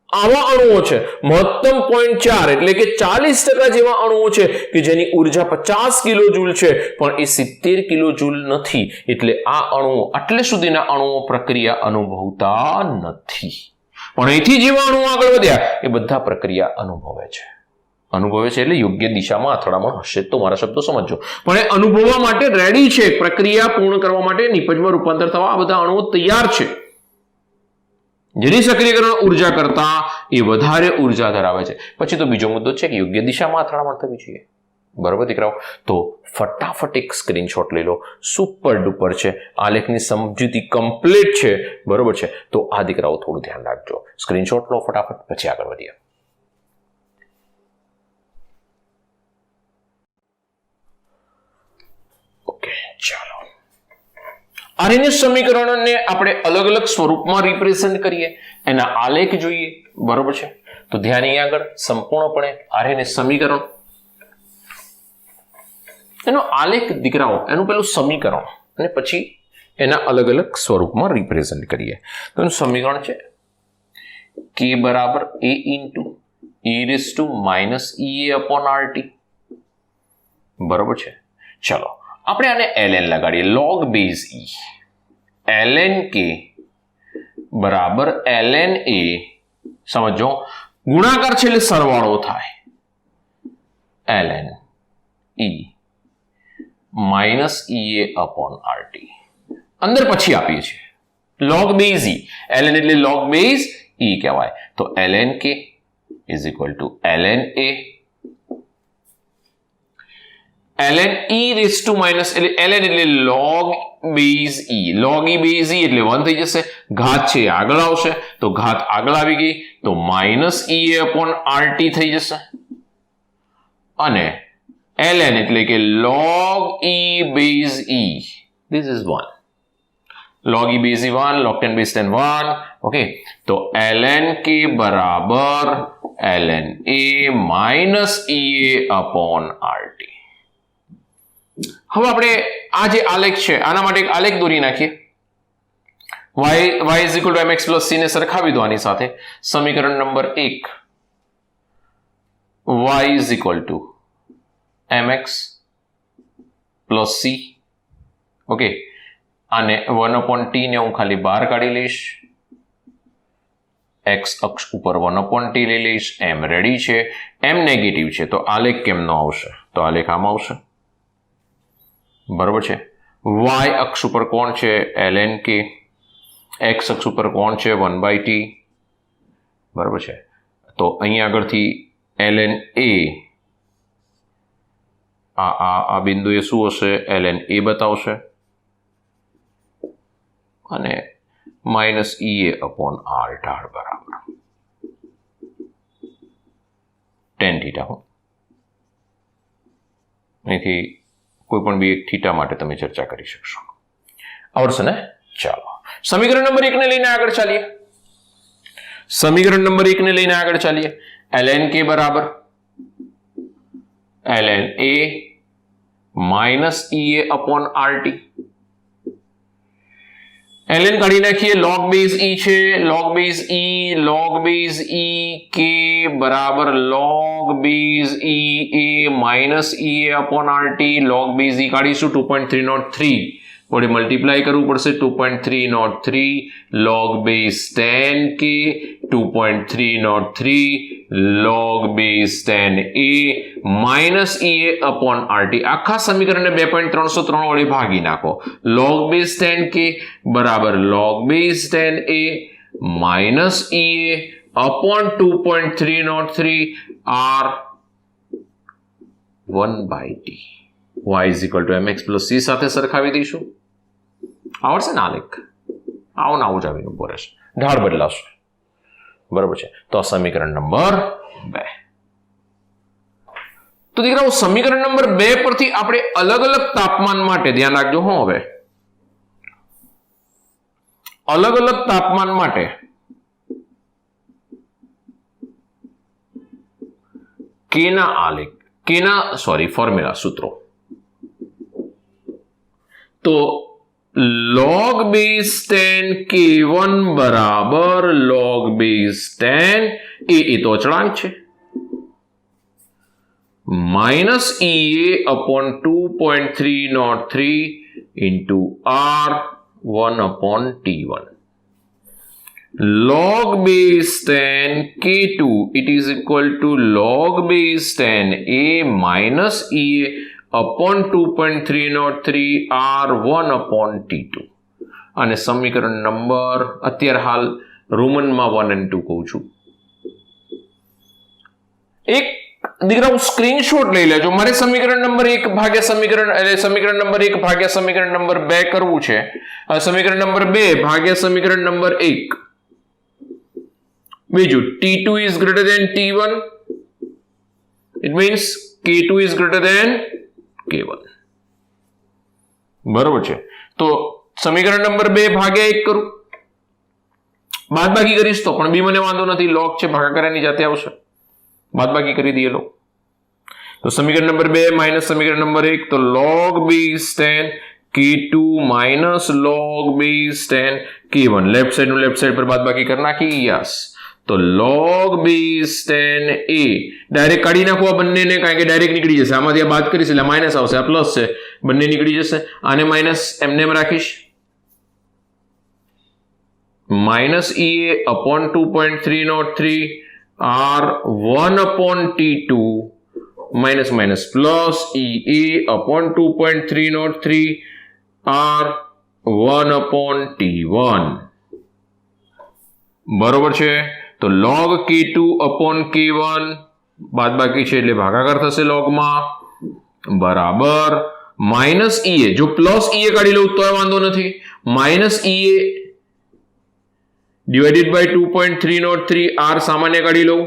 આવા અણુઓ છે, મહત્તમ 0.4 એટલે કે 40% જેવા અણુઓ છે કે જેની ઉર્જા 50 કિલોજૂલ છે, પણ એ 70 કિલોજૂલ નથી. એટલે આ અણુઓ, આટલે સુધીના અણુઓ પ્રક્રિયા અનુભવતા નથી. પણ અહીંથી જેવા અણુઓ આગળ વધ્યા એ બધા પ્રક્રિયા અનુભવે છે એટલે યોગ્ય દિશામાં અથડામણ હશે. તો મારા શબ્દો સમજો. પણ એ અનુભવવા માટે રેડી છે, પ્રક્રિયા પૂર્ણ કરવા માટે નિપજમાં રૂપાંતર થવા આ બધા અણુઓ તૈયાર છે. જેની સક્રિયકરણ ઉર્જા કરતા એ વધારે ઉર્જા ધરાવે છે. પછી તો બીજો મુદ્દો છે કે યોગ્ય દિશામાં અથડામણ થવી જોઈએ. બરોબર દીકરાઓ? તો ફટાફટ એક સ્ક્રીનશોટ લઈ લો. સુપર ડુપર છે, આલેખની સમજૂતી કમ્પ્લીટ છે. બરોબર છે? તો આ દીકરાઓ થોડું ધ્યાન રાખજો. સ્ક્રીનશોટ લો ફટાફટ, પછી આગળ વધીએ. ઓકે, ચાલો. આરએનએસ સમીકરણને આપણે અલગ અલગ સ્વરૂપમાં રિપ્રેઝન્ટ કરીએ, એના આલેખ જોઈએ. બરોબર છે? તો ધ્યાન અહીંયા આગળ સંપૂર્ણપણે આરએનએસ સમીકરણ, એનો આલેખ દીકરાઓ, એનું પેલું સમીકરણ, અને પછી એના અલગ અલગ સ્વરૂપમાં રિપ્રેઝન્ટ કરીએ. તો એનું સમીકરણ છે કે બરાબર a into e raise to minus ea upon RT. બરોબર છે? ચલો આપણે આને ln લગાડીએ, log base e. ln k બરાબર ln a, સમજો ગુણાકાર છે એટલે સરવાળો થાય, ln e minus ea upon RT. અંદર પછી આપીએ છીએ log બેઝ e, ln એટલે log બેઝ e કહેવાય. તો ln k is equal to ln a ln e raise to minus, એટલે ln એટલે log base e, log e base e એટલે 1 થઈ જશે. ઘાત છે આગળ આવશે, તો ઘાત આગળ આવી ગઈ, તો માઇનસ ea અપોન RT થઈ જશે. અને ln એટલે કે log e base e, this is 1. log e base e 1, log 10 base 10 1. Okay, તો ln k બરાબર ln a minus ea upon RT. હવે આપણે આ જે આલેખ છે આના માટે એક આલેખ દોરી નાખીએ. y is equal two mx plus c ને સરખાવી દો આની સાથે. સમીકરણ number 1, y is equal two mx plus c. Okay, આને 1/t ને હું ખાલી બહાર કાઢી લઈશ, x અક્ષ ઉપર 1/t લઈ લઈશ. m રેડી છે, m નેગેટિવ છે, તો આલેખ કેમનો આવશે? તો આલેખ આમ આવશે. બરોબર છે? y અક્ષ ઉપર કોણ છે? ln k. x અક્ષ ઉપર કોણ છે? 1/t. બરોબર છે? તો અહીંયા આગળથી ln a, આ બિંદુએ શું હશે? ln a બતાવશે, અને માઇનસ ea અપોન r ઢાળ બરાબર tan થીટા. અહીંથી કોઈ પણ બી એક થીટા માટે તમે ચર્ચા કરી શકશો. આવડશે ને? ચાલો સમીકરણ નંબર 1 ને લઈને આગળ ચાલીએ. સમીકરણ નંબર 1 ને લઈને આગળ ચાલીએ. ln k બરાબર ln a minus ea upon RT. ln કાઢી નાખીએ, log બેઝ e છે, log બેઝ e k બરાબર log base e a minus ea upon RT. log base e કાઢીશું 2.303 વડે મલ્ટીપ્લાય કરવું પડશે. 2.303 log base 10k 2.303 log base 10a minus ea upon RT. આખા સમીકરણને 2.303 વડે ભાગી નાખો. log બેઝ 10k બરાબર log base 10a minus ea upon 2.303 r 1/t. y is equal two mx plus c સાથે સરખાવી દઈશું. આવડશે ને આલેખ? આવું આવું જ આવીને ઉભો રહેશે, ઢાળ બદલાશે. બરોબર છે? તો આ સમીકરણ નંબર 2. તો દીકરાઓ સમીકરણ નંબર 2 પરથી આપણે અલગ અલગ તાપમાન માટે ધ્યાન રાખજો. હું હવે અલગ અલગ તાપમાન માટે કેના આલેખ, ફોર્મ્યુલા, સૂત્રો. તો log બેઝ 10 k1 બરાબર log બેઝ 10 એ તો અચળાંક છે, minus ea upon 2.303 into r 1/t1. log base 10 k2 it is equal to log base 10 a minus e upon 2.303 r 1/t2. અને સમીકરણ નંબર અત્યારે હાલ રોમનમાં 1 અને 2 કહું છું. એક દીકરાઓ સ્ક્રીનશોટ લઈ લેજો. મારે સમીકરણ નંબર 1 ભાગ્યા સમીકરણ નંબર 1 ભાગ્યા સમીકરણ નંબર 2 કરવું છે. સમીકરણ નંબર 2 ભાગ્યા સમીકરણ નંબર 1. બીજું T2 is greater than T1. It means K2 is greater than K1. બરોબર છે. તો સમીકરણ નંબર 2 ભાગ્યા 1 કરું. બાદબાકી કરીશ તો પણ બી મને વાંધો નથી, લોગ છે, ભાગાકારની જાતે આવશે. બાદબાકી કરી દઈએ લો. તો સમીકરણ નંબર 2 માઇનસ સમીકરણ નંબર 1, તો log b is tan K2 minus log b is tan K1. Left side નું લેફ્ટ સાઈડ પર બાદબાકી કરી નાખી. યસ. તો log b is tan a direct કાઢી નાખો આ બંનેને, કારણ કે ડાયરેક્ટ નીકળી જશે. આમાંથી આ બાદ કરીશ એટલે માઇનસ આવશે, આ પ્લસ છે, બંને નીકળી જશે. આને માઇનસ એમને એમ રાખીશ. Minus ea upon 2.303 r 1 upon t2 minus minus plus ea upon 2.303 r 1 upon t1. બરોબર છે. તો log k2 upon k1 બાદબાકી છે એટલે ભાગાકાર થશે logમાં, બરાબર માઇનસ ea. જો પ્લસ ea કાઢી લઉં તો વાંધો નથી. Minus ea divided by 2.303 r સામાન્ય કાઢી લઉં,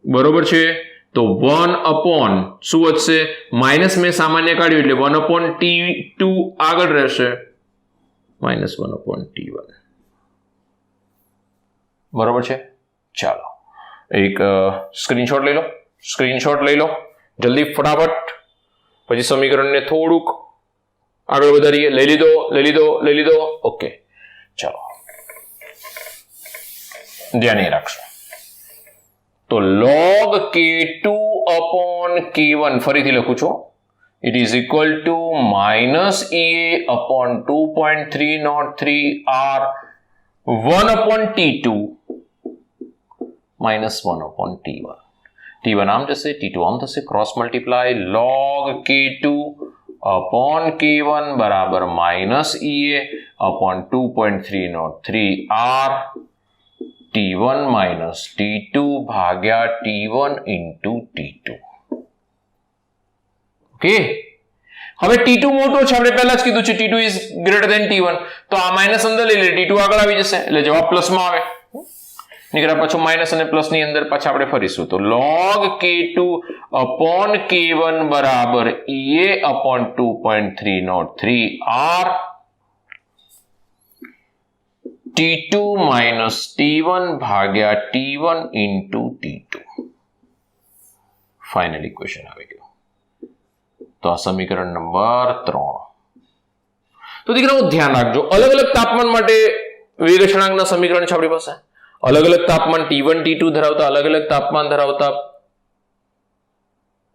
બરોબર છે. તો 1 upon શું વધશે, માઇનસ મેં સામાન્ય કાઢ્યું એટલે 1 upon t2 આગળ રહેશે, માઇનસ 1 upon t1. બરોબર છે. ચાલો એક સ્ક્રીનશોટ લઈ લો, જલ્દી ફટાફટ. પછી સમીકરણને થોડુંક આગળ વધારીએ. લઈ લીધો. ઓકે, ચાલો ધ્યાન રાખશો. તો log k2 upon k1 ફરીથી લખું છું. It is equal to minus ea upon 2.303 r 1 upon t2 minus 1 upon t1. t1 આમ જશે, t2 આમ થશે, cross multiply. log k2 upon k1 બરાબર minus ea upon 2.303 r t1 minus t2 ભાગ્યા t1 into t2. Okay, હવે t2 મોટો છે, આપણે પહેલા જ કીધું છે t2 is greater than t1. તો આ માઇનસ અંદર લઈ લે, t2 આગળ આવી જશે એટલે જવાબ પ્લસમાં આવે. નીકળ્યા પાછું માઇનસ અને પ્લસ ની અંદર પાછા આપણે ફરીશું. તો log k2 upon k1 બરાબર ea upon 2.303 r t2 minus t1 ભાગ્યા t1 into t2. Final equation આવી ગયું. તો આ સમીકરણ નંબર 3. તો દીકરાઓ ધ્યાન રાખજો, અલગ અલગ તાપમાન માટે વેગ અચળાંકના સમીકરણ છે આપણી પાસે. અલગ અલગ તાપમાન T1 T2 ધરાવતા, અલગ અલગ તાપમાન ધરાવતા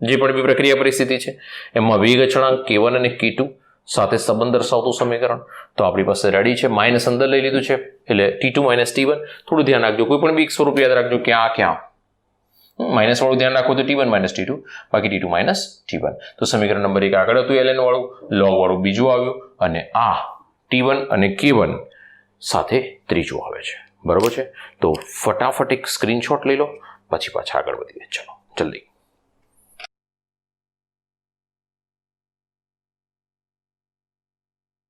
જે પણ બી પ્રક્રિયા પરિસ્થિતિ છે એમાં વેગ અચળાંક K1 અને K2 સાથે સંબંધ દર્શાવતું સમીકરણ તો આપણી પાસે રેડી છે. માઇનસ અંદર લઈ લીધું છે એટલે T2 minus T1. થોડું ધ્યાન રાખજો, કોઈ પણ બી એક સ્વરૂપ યાદ રાખજો, ક્યાં માઇનસ વાળું ધ્યાન રાખો તો T1 minus T2, બાકી T2 minus T1. તો સમીકરણ નંબર 1 આગળ હતું ln વાળું, log વાળું બીજું આવ્યું અને આ T1 અને K1 સાથે ત્રીજું આવે છે. બરોબર છે. તો ફટાફટ એક સ્ક્રીનશોટ લઈ લો, પછી પાછા આગળ વધીએ. ચલો જલ્દી.